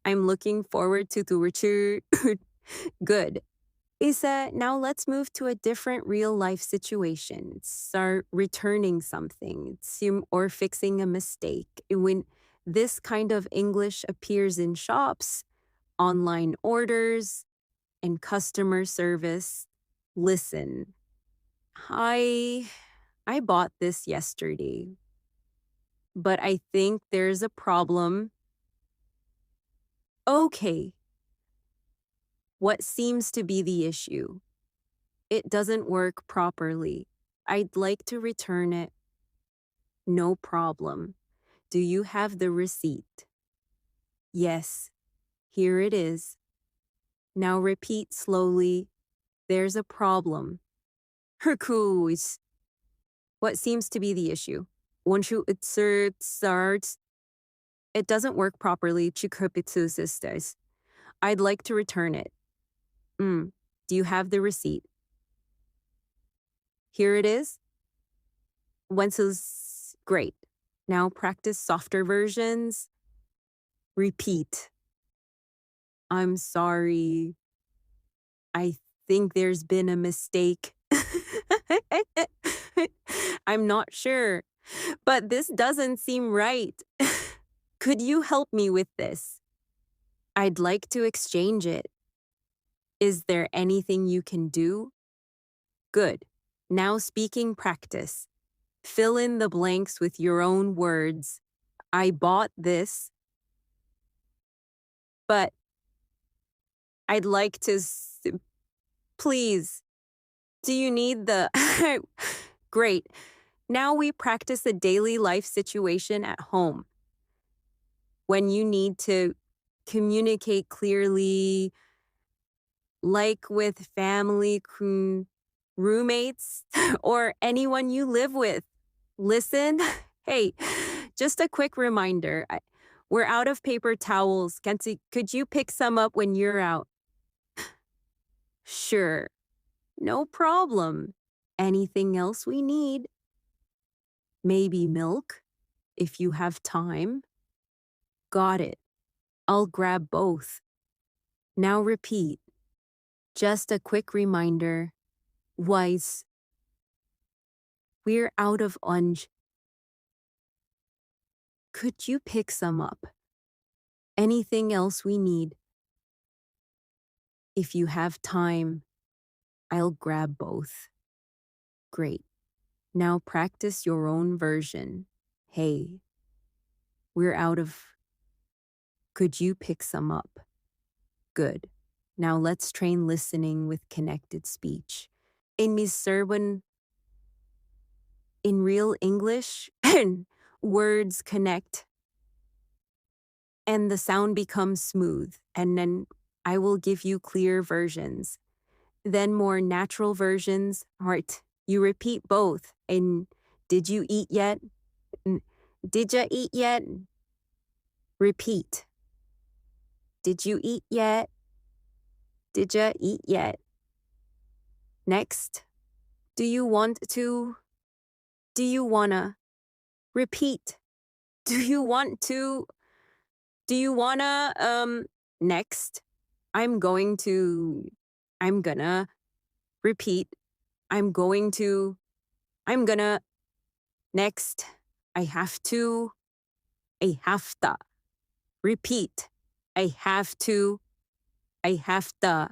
I'm looking forward to the return. Good. Isa, now let's move to a different real life situation. Start returning something or fixing a mistake. When this kind of English appears in shops, online orders, and customer service, listen. I bought this yesterday, but I think there's a problem. Okay, what seems to be the issue? It doesn't work properly. I'd like to return it. No problem. Do you have the receipt? Yes, here it is. Now repeat slowly. There's a problem. Hercules. What seems to be the issue? Once you starts, it doesn't work properly. Chikupitsu sisters. I'd like to return it. Do you have the receipt? Here it is. Wenzel's great. Now practice softer versions. Repeat. I'm sorry. I think there's been a mistake. I'm not sure, but this doesn't seem right. Could you help me with this? I'd like to exchange it. Is there anything you can do? Good. Now speaking practice. Fill in the blanks with your own words. I bought this, but I'd like to please. Do you need the Great. Now we practice a daily life situation at home. When you need to communicate clearly, like with family, roommates, or anyone you live with. Listen, hey, just a quick reminder. We're out of paper towels. Could you pick some up when you're out? Sure, no problem. Anything else we need? Maybe milk, if you have time. Got it. I'll grab both. Now repeat. Just a quick reminder. Wise. We're out of orange. Could you pick some up? Anything else we need? If you have time, I'll grab both. Great. Now practice your own version. Hey, we're out of. Could you pick some up? Good. Now let's train listening with connected speech. In Miss Serban, in real English, words connect and the sound becomes smooth, and then I will give you clear versions. Then more natural versions, right? You repeat both. And did you eat yet? Did ya eat yet? Repeat. Did you eat yet? Did ya eat yet? Next. Do you want to? Do you wanna? Repeat. Do you want to? Do you wanna? Next. I'm gonna. Repeat. I'm gonna. Next. I have to. I have to. Repeat. I have to. I have to.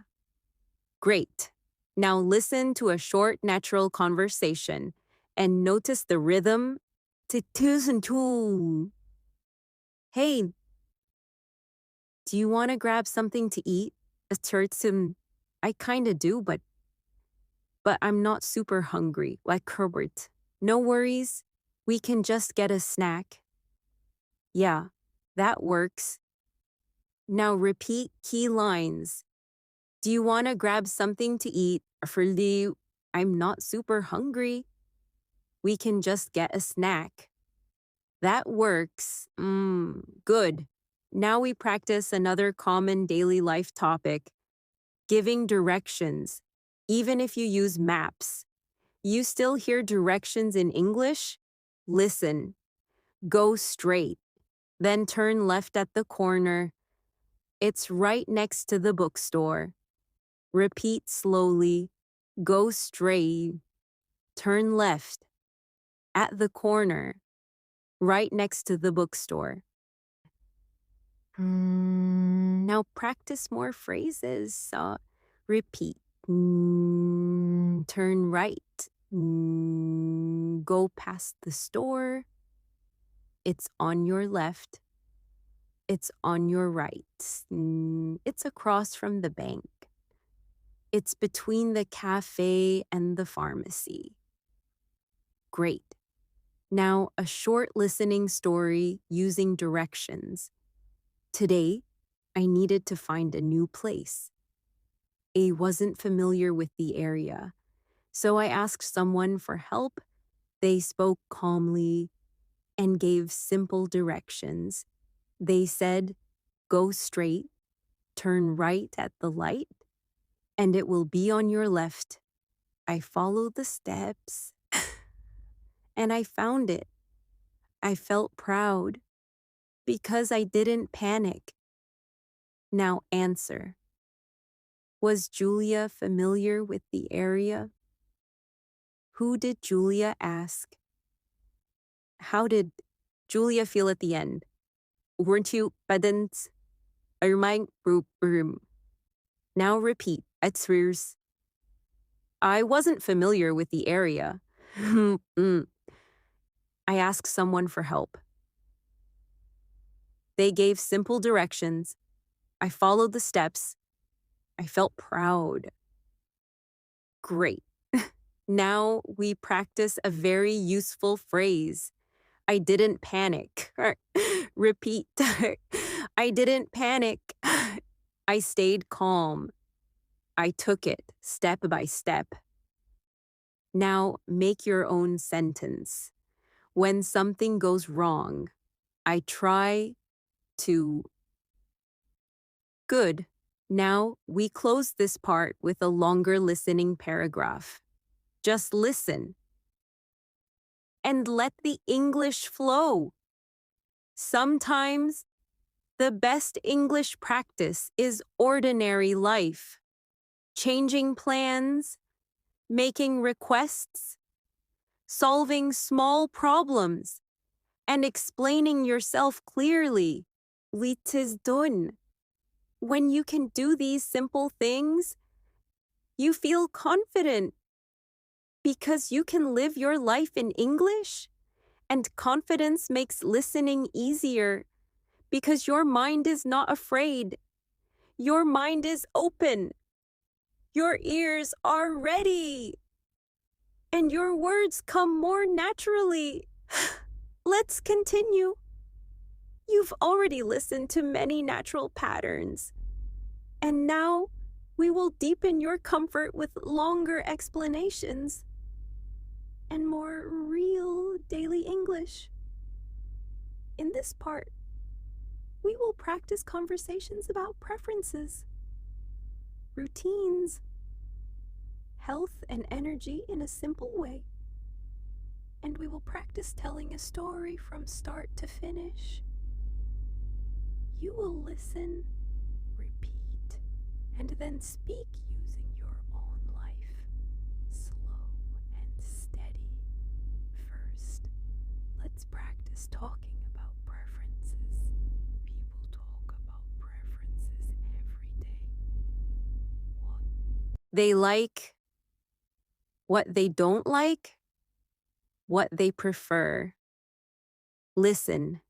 Great. Now listen to a short natural conversation and notice the rhythm. Hey, do you want to grab something to eat? I kinda do, but I'm not super hungry, like Herbert. No worries. We can just get a snack. Yeah, that works. Now repeat key lines. Do you want to grab something to eat? I'm not super hungry. We can just get a snack. That works. Good. Now we practice another common daily life topic, giving directions. Even if you use maps, you still hear directions in English? Listen. Go straight. Then turn left at the corner. It's right next to the bookstore. Repeat slowly. Go straight. Turn left. At the corner. Right next to the bookstore. Now practice more phrases. Repeat. Turn right. Go past the store. It's on your left. It's on your right. It's across from the bank. It's between the cafe and the pharmacy. Great. Now, a short listening story using directions. Today, I needed to find a new place. I wasn't familiar with the area, so I asked someone for help. They spoke calmly and gave simple directions. They said, go straight, turn right at the light, and it will be on your left. I followed the steps, and I found it. I felt proud because I didn't panic. Now answer. Was Julia familiar with the area? Who did Julia ask? How did Julia feel at the end? Weren't you pedants? Now repeat. I wasn't familiar with the area. I asked someone for help. They gave simple directions. I followed the steps. I felt proud. Great. Now we practice a very useful phrase. I didn't panic. Repeat. I didn't panic. I stayed calm. I took it step by step. Now make your own sentence. When something goes wrong, I try to. Good. Now we close this part with a longer listening paragraph. Just listen and let the English flow. Sometimes the best English practice is ordinary life. Changing plans, making requests, solving small problems, and explaining yourself clearly. It is done. When you can do these simple things, you feel confident because you can live your life in English, and confidence makes listening easier because your mind is not afraid. Your mind is open. Your ears are ready. And your words come more naturally. Let's continue. You've already listened to many natural patterns. And now we will deepen your comfort with longer explanations and more real daily English. In this part, we will practice conversations about preferences, routines, health and energy in a simple way. And we will practice telling a story from start to finish. You will listen, repeat, and then speak using your own life. Slow and steady. First, let's practice talking about preferences. People talk about preferences every day. What they like, what they don't like, what they prefer. Listen.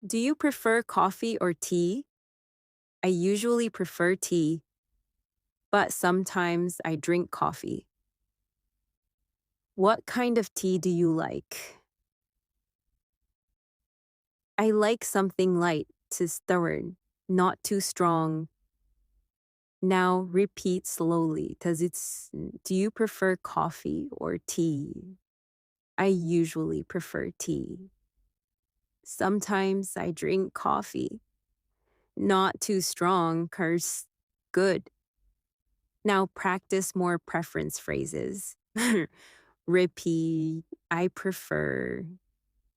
Do you prefer coffee or tea? I usually prefer tea, but sometimes I drink coffee. What kind of tea do you like? I like something light to stir, not too strong. Now repeat slowly, do you prefer coffee or tea? I usually prefer tea. Sometimes I drink coffee. Not too strong, 'cause good. Now practice more preference phrases. Repeat, I prefer,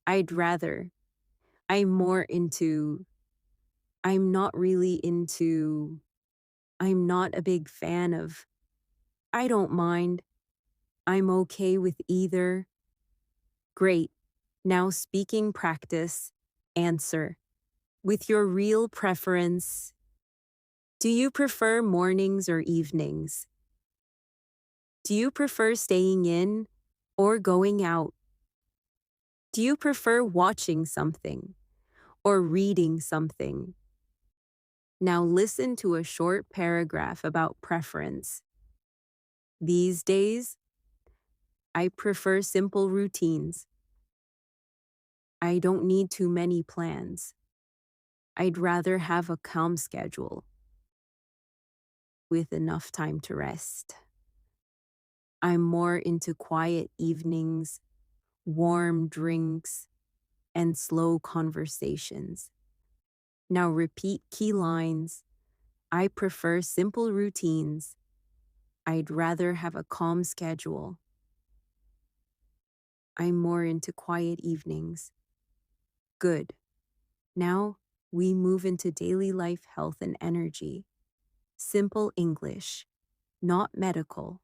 I'd rather, I'm more into, I'm not really into, I'm not a big fan of, I don't mind, I'm okay with either. Great. Now speaking practice, answer. With your real preference, do you prefer mornings or evenings? Do you prefer staying in or going out? Do you prefer watching something or reading something? Now listen to a short paragraph about preference. These days, I prefer simple routines. I don't need too many plans. I'd rather have a calm schedule with enough time to rest. I'm more into quiet evenings, warm drinks, and slow conversations. Now repeat key lines. I prefer simple routines. I'd rather have a calm schedule. I'm more into quiet evenings. Good. Now we move into daily life health and energy. Simple English, not medical,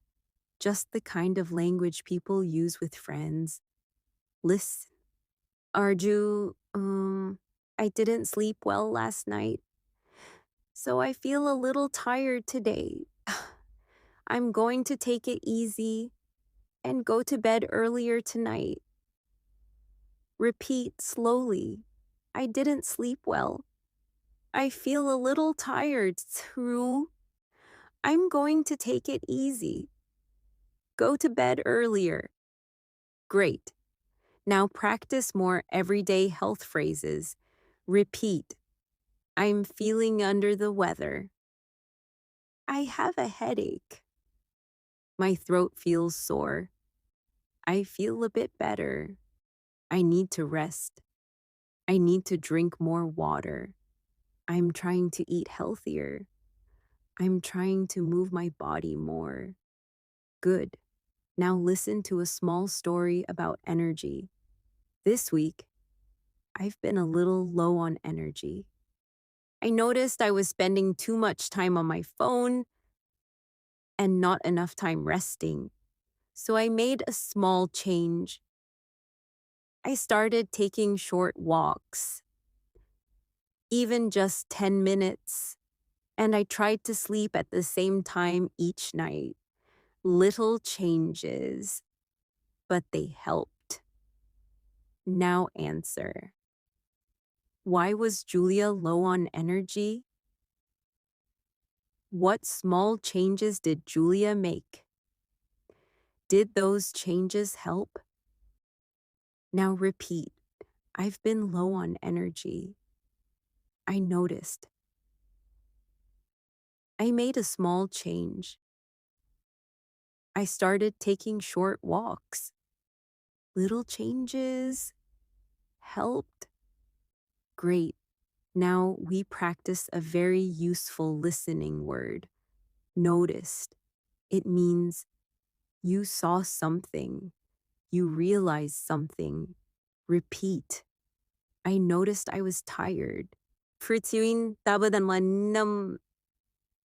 just the kind of language people use with friends. Listen. Arju, I didn't sleep well last night, so I feel a little tired today. I'm going to take it easy and go to bed earlier tonight. Repeat slowly. I didn't sleep well. I feel a little tired, True. I'm going to take it easy. Go to bed earlier. Great. Now practice more everyday health phrases. Repeat. I'm feeling under the weather. I have a headache. My throat feels sore. I feel a bit better. I need to rest. I need to drink more water. I'm trying to eat healthier. I'm trying to move my body more. Good. Now listen to a small story about energy. This week, I've been a little low on energy. I noticed I was spending too much time on my phone and not enough time resting. So I made a small change. I started taking short walks, even just 10 minutes, and I tried to sleep at the same time each night. Little changes, but they helped. Now answer. Why was Julia low on energy? What small changes did Julia make? Did those changes help? Now repeat. I've been low on energy. I noticed. I made a small change. I started taking short walks. Little changes helped. Great. Now we practice a very useful listening word. Noticed. It means you saw something. You realized something. Repeat. I noticed I was tired. Frutuin tabadan manam.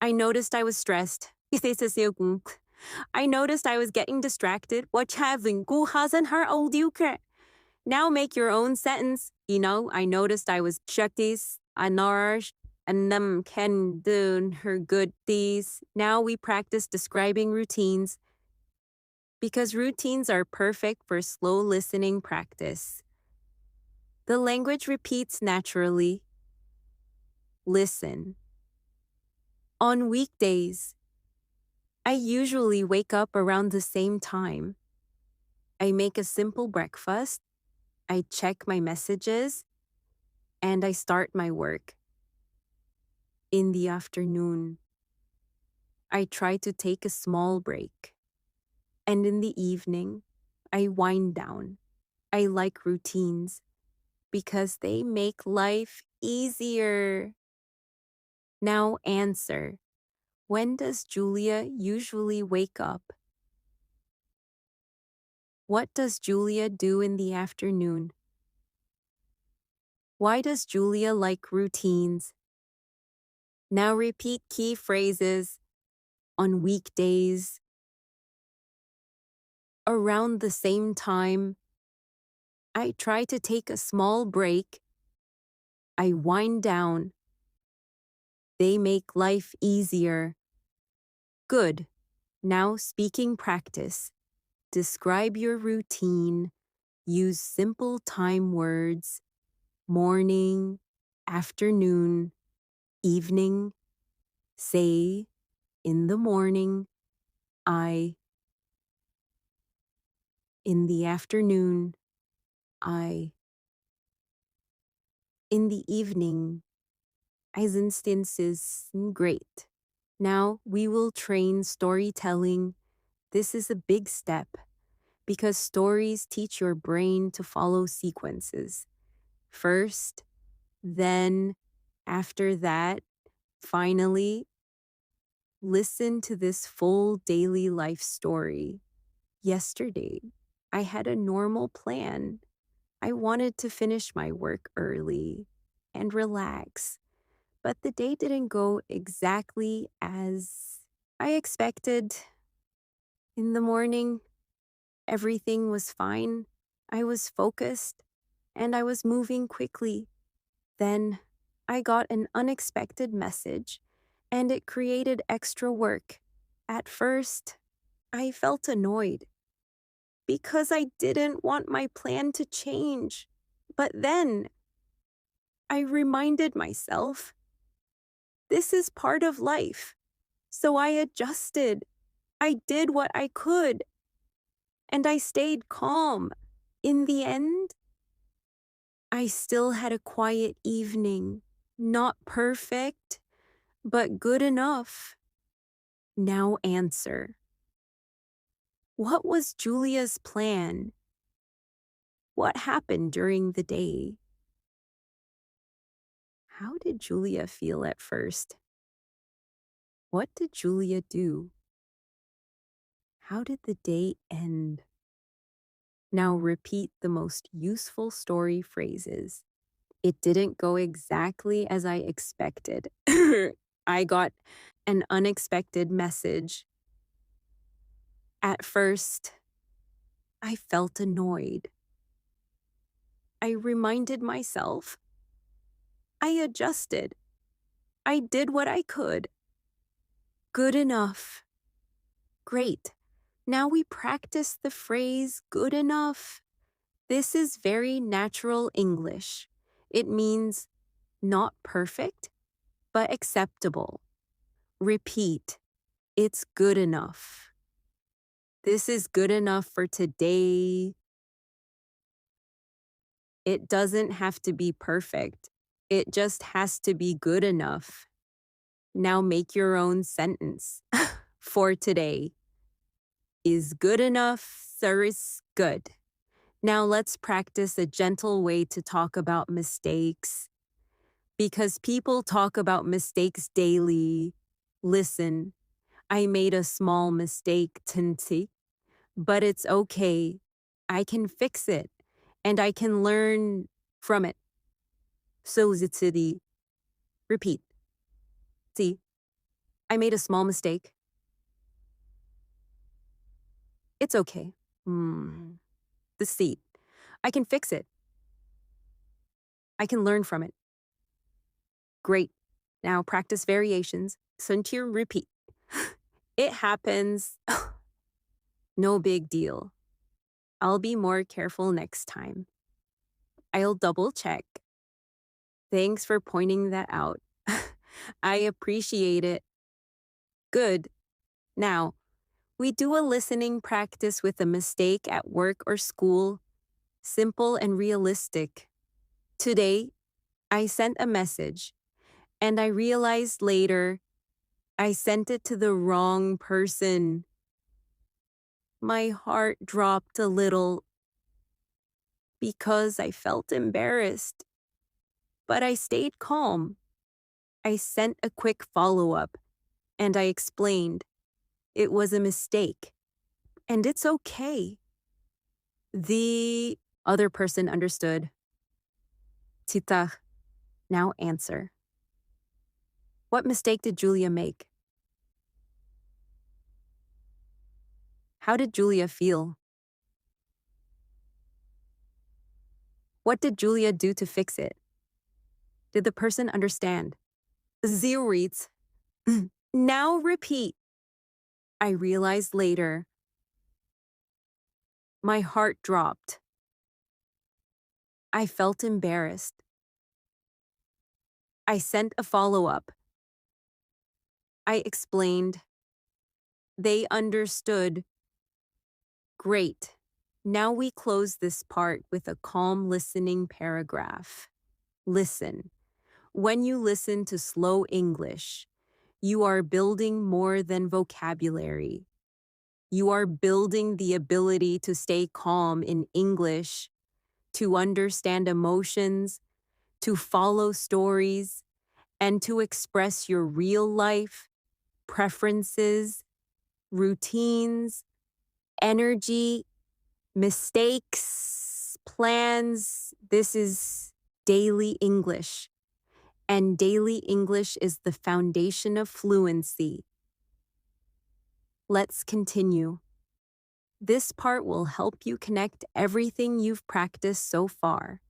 I noticed I was stressed. I noticed I was getting distracted. Now make your own sentence. I noticed I was shaktis, anarsh, and nam can do her good deeds. Now we practice describing routines because routines are perfect for slow listening practice. The language repeats naturally. Listen. On weekdays, I usually wake up around the same time. I make a simple breakfast, I check my messages, and I start my work. In the afternoon, I try to take a small break. And in the evening, I wind down. I like routines because they make life easier. Now answer. When does Julia usually wake up? What does Julia do in the afternoon? Why does Julia like routines? Now repeat key phrases on weekdays. Around the same time, I try to take a small break. I wind down. They make life easier. Good. Now speaking practice. Describe your routine. Use simple time words. Morning, afternoon, evening. Say, in the morning, I. In the afternoon, I. In the evening, as instances, great. Now we will train storytelling. This is a big step because stories teach your brain to follow sequences. First, then, after that, finally, listen to this full daily life story. Yesterday, I had a normal plan. I wanted to finish my work early and relax, but the day didn't go exactly as I expected. In the morning, everything was fine. I was focused and I was moving quickly. Then I got an unexpected message and it created extra work. At first, I felt annoyed because I didn't want my plan to change. But then I reminded myself, this is part of life. So I adjusted. I did what I could. and I stayed calm. In the end, I still had a quiet evening. Not perfect, but good enough. Now answer. What was Julia's plan? What happened during the day? How did Julia feel at first? What did Julia do? How did the day end? Now repeat the most useful story phrases. It didn't go exactly as I expected. I got an unexpected message. At first, I felt annoyed. I reminded myself. I adjusted. I did what I could. Good enough. Great. Now we practice the phrase good enough. This is very natural English. It means not perfect, but acceptable. Repeat. It's good enough. This is good enough for today. It doesn't have to be perfect. It just has to be good enough. Now make your own sentence. For today. Is good enough, sir, is good. Now let's practice a gentle way to talk about mistakes. Because people talk about mistakes daily. Listen, I made a small mistake, Tinti, but it's okay. I can fix it, and I can learn from it. So, Zitsidi, repeat. See, I made a small mistake. It's okay. The seat. I can fix it. I can learn from it. Great. Now practice variations. Suntir, repeat. It happens. No big deal. I'll be more careful next time. I'll double check. Thanks for pointing that out. I appreciate it. Good. Now, we do a listening practice with a mistake at work or school. Simple and realistic. Today, I sent a message, and I realized later I sent it to the wrong person. My heart dropped a little because I felt embarrassed. But I stayed calm. I sent a quick follow-up, and I explained it was a mistake, and it's okay. The other person understood. Tita, now answer. What mistake did Julia make? How did Julia feel? What did Julia do to fix it? Did the person understand? Zero reads. Now repeat. I realized later. My heart dropped. I felt embarrassed. I sent a follow-up. I explained. They understood. Great. Now we close this part with a calm listening paragraph. Listen. When you listen to slow English, you are building more than vocabulary. You are building the ability to stay calm in English, to understand emotions, to follow stories, and to express your real life, preferences, routines, energy, mistakes, plans. This is daily English. And daily English is the foundation of fluency. Let's continue. This part will help you connect everything you've practiced so far.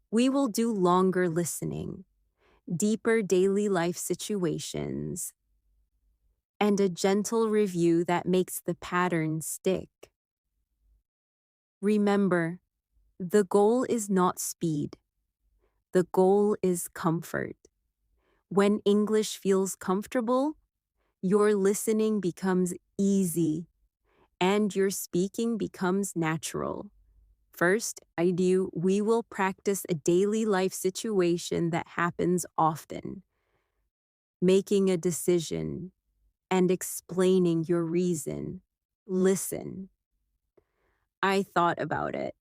We will do longer listening, deeper daily life situations, and a gentle review that makes the pattern stick. Remember, the goal is not speed. The goal is comfort. When English feels comfortable, your listening becomes easy, and your speaking becomes natural. First, we will practice a daily life situation that happens often, making a decision and explaining your reason. Listen, I thought about it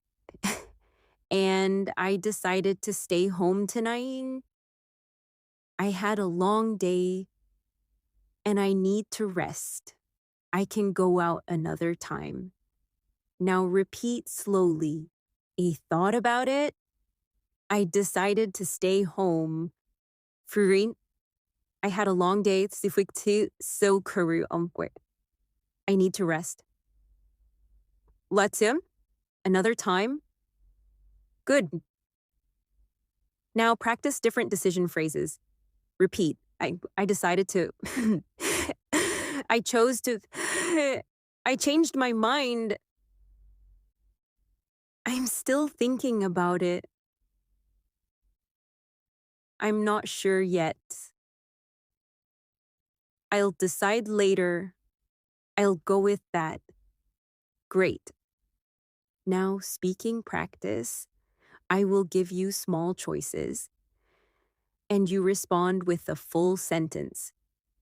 and I decided to stay home tonight. I had a long day and I need to rest. I can go out another time. Now repeat slowly. I thought about it. I decided to stay home. Fluent. I had a long day. So I need to rest. Let's him. Another time. Good. Now practice different decision phrases. Repeat. I decided to. I chose to. I changed my mind. I'm still thinking about it. I'm not sure yet. I'll decide later. I'll go with that. Great. Now, speaking practice, I will give you small choices, and you respond with a full sentence.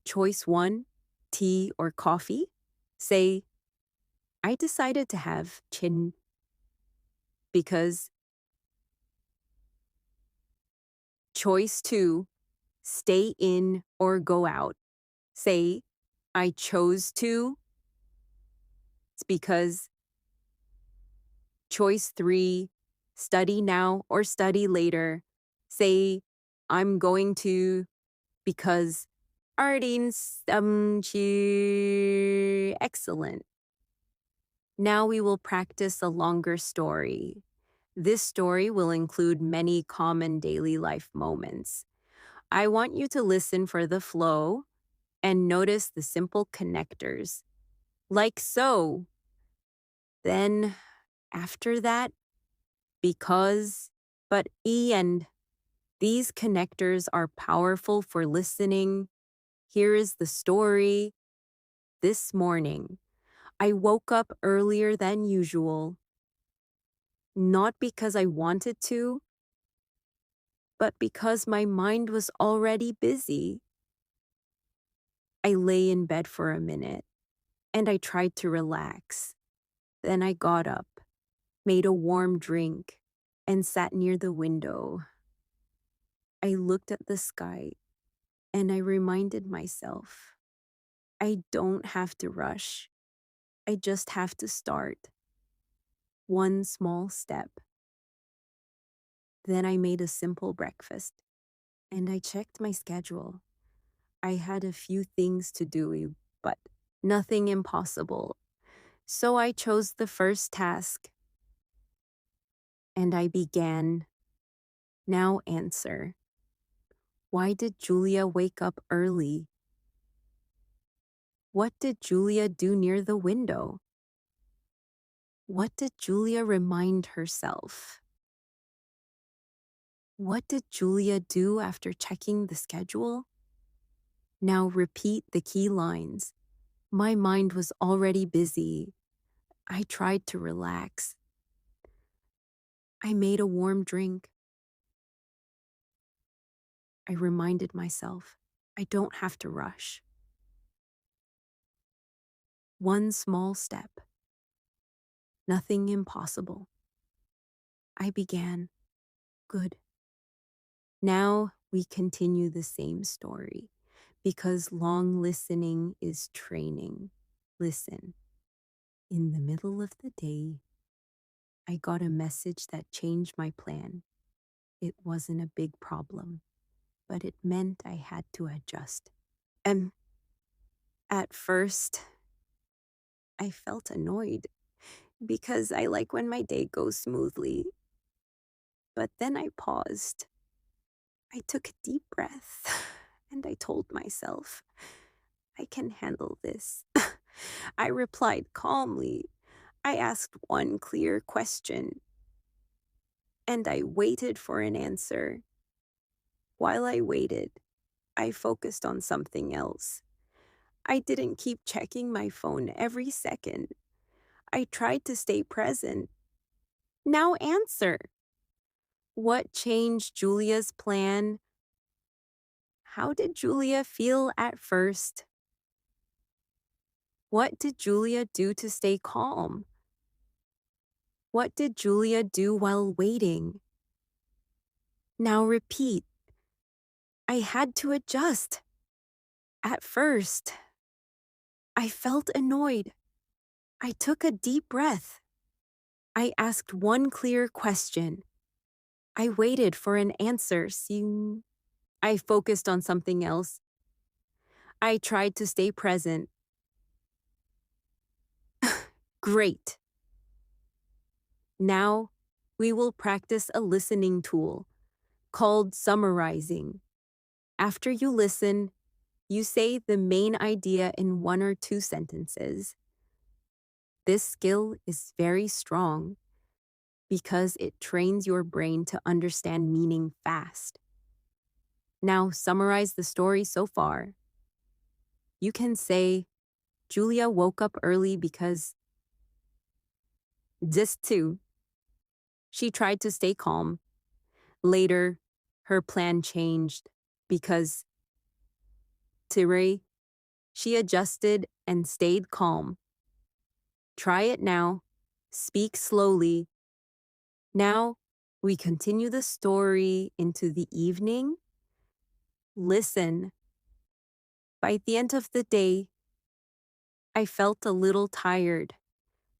Choice 1, tea or coffee. Say, I decided to have chin because. Choice 2, stay in or go out. Say, I chose to. It's because. Choice 3, study now or study later. Say, I'm going to because. Excellent. Now we will practice a longer story. This story will include many common daily life moments. I want you to listen for the flow and notice the simple connectors, like so. Then, after that, because, but and. These connectors are powerful for listening. Here is the story. This morning, I woke up earlier than usual. Not because I wanted to, but because my mind was already busy. I lay in bed for a minute, and I tried to relax. Then I got up, made a warm drink, and sat near the window. I looked at the sky, and I reminded myself, I don't have to rush. I just have to start. One small step. Then I made a simple breakfast, and I checked my schedule. I had a few things to do, but nothing impossible. So I chose the first task, and I began. Now answer. Why did Julia wake up early? What did Julia do near the window? What did Julia remind herself? What did Julia do after checking the schedule? Now repeat the key lines. My mind was already busy. I tried to relax. I made a warm drink. I reminded myself, I don't have to rush. One small step. Nothing impossible. I began. Good. Now we continue the same story because long listening is training. Listen. In the middle of the day, I got a message that changed my plan. It wasn't a big problem, but it meant I had to adjust. And at first, I felt annoyed because I like when my day goes smoothly. But then I paused. I took a deep breath and I told myself, I can handle this. I replied calmly. I asked one clear question and I waited for an answer. While I waited, I focused on something else. I didn't keep checking my phone every second. I tried to stay present. Now answer. What changed Julia's plan? How did Julia feel at first? What did Julia do to stay calm? What did Julia do while waiting? Now repeat. I had to adjust. At first, I felt annoyed. I took a deep breath. I asked one clear question. I waited for an answer. See, I focused on something else. I tried to stay present. Great. Now, we will practice a listening tool called summarizing. After you listen, you say the main idea in 1 or 2 sentences. This skill is very strong because it trains your brain to understand meaning fast. Now, summarize the story so far. You can say, Julia woke up early because this too. She tried to stay calm. Later, her plan changed because today, she adjusted and stayed calm. Try it now. Speak slowly. Now, we continue the story into the evening. Listen. By the end of the day, I felt a little tired,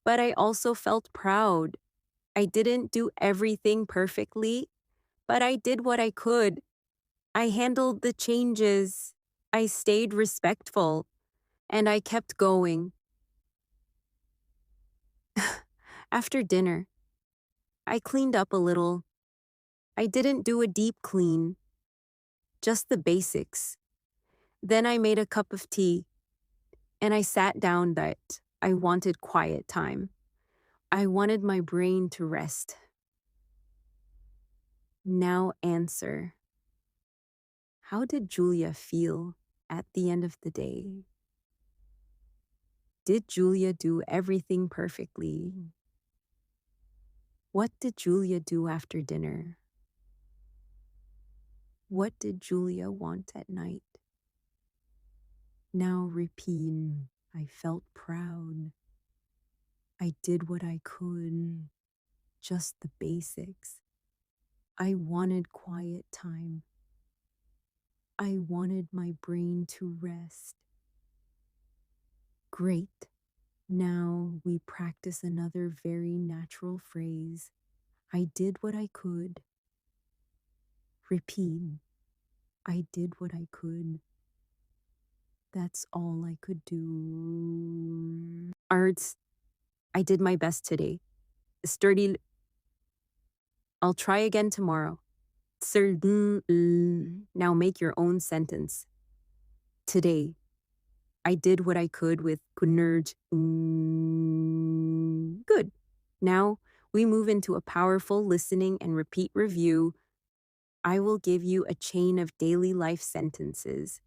but I also felt proud. I didn't do everything perfectly, but I did what I could. I handled the changes. I stayed respectful, and I kept going. After dinner, I cleaned up a little. I didn't do a deep clean, just the basics. Then I made a cup of tea, and I sat down that I wanted quiet time. I wanted my brain to rest. Now answer. How did Julia feel at the end of the day? Did Julia do everything perfectly? What did Julia do after dinner? What did Julia want at night? Now repeat. I felt proud. I did what I could. Just the basics. I wanted quiet time. I wanted my brain to rest. Great. Now we practice another very natural phrase. I did what I could. Repeat. I did what I could. That's all I could do. Arts. I did my best today. Sturdy. I'll try again tomorrow. Now make your own sentence. Today, I did what I could with Gunurj. Good. Now, we move into a powerful listening and repeat review. I will give you a chain of daily life sentences.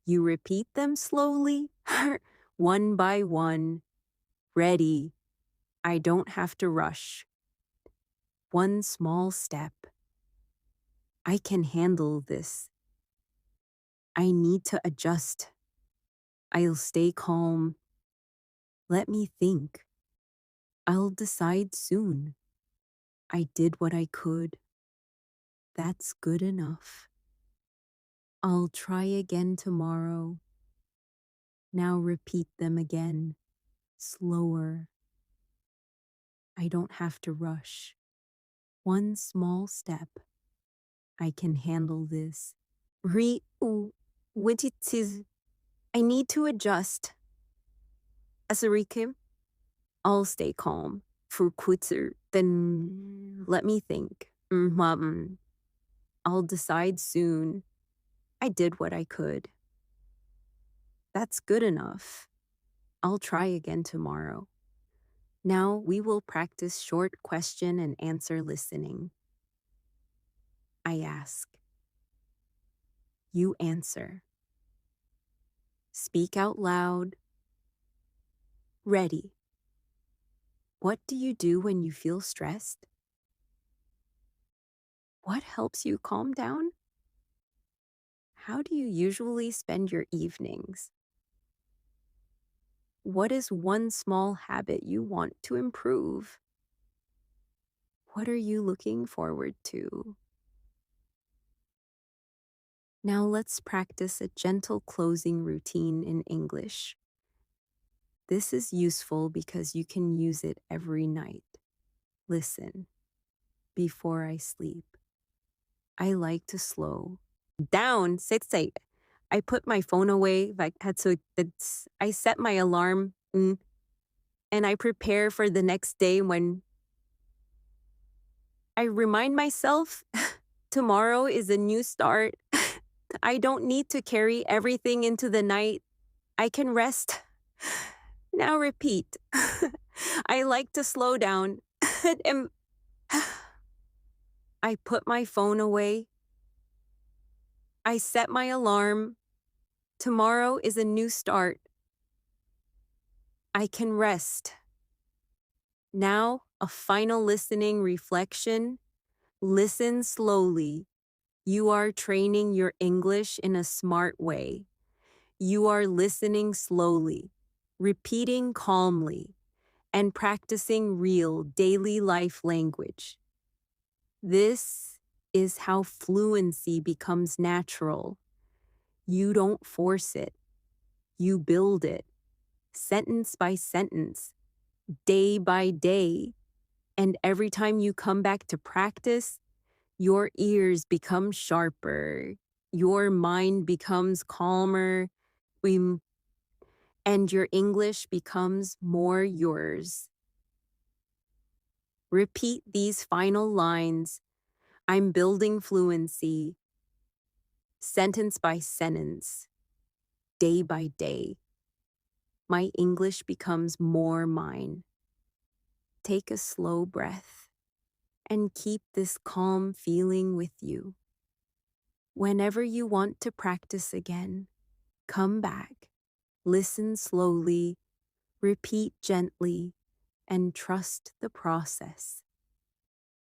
You repeat them slowly, one by one. Ready. I don't have to rush. One small step. I can handle this. I need to adjust. I'll stay calm. Let me think. I'll decide soon. I did what I could. That's good enough. I'll try again tomorrow. Now repeat them again, slower. I don't have to rush. One small step. I can handle this. Which it is. I need to adjust. Asarikim, I'll stay calm. For Kutzer, then let me think. I'll decide soon. I did what I could. That's good enough. I'll try again tomorrow. Now we will practice short question and answer listening. I ask. You answer. Speak out loud. Ready. What do you do when you feel stressed? What helps you calm down? How do you usually spend your evenings? What is one small habit you want to improve? What are you looking forward to? Now let's practice a gentle closing routine in English. This is useful because you can use it every night. Listen, before I sleep, I like to slow down. I put my phone away. I set my alarm and I prepare for the next day when I remind myself tomorrow is a new start. I don't need to carry everything into the night. I can rest. Now repeat. I like to slow down. And I put my phone away. I set my alarm. Tomorrow is a new start. I can rest. Now, a final listening reflection. Listen slowly. You are training your English in a smart way. You are listening slowly, repeating calmly, and practicing real daily life language. This is how fluency becomes natural. You don't force it, you build it, sentence by sentence, day by day. And every time you come back to practice, your ears become sharper, your mind becomes calmer, we, and your English becomes more yours. Repeat these final lines. I'm building fluency, sentence by sentence, day by day. My English becomes more mine. Take a slow breath and keep this calm feeling with you. Whenever you want to practice again, come back, listen slowly, repeat gently, and trust the process.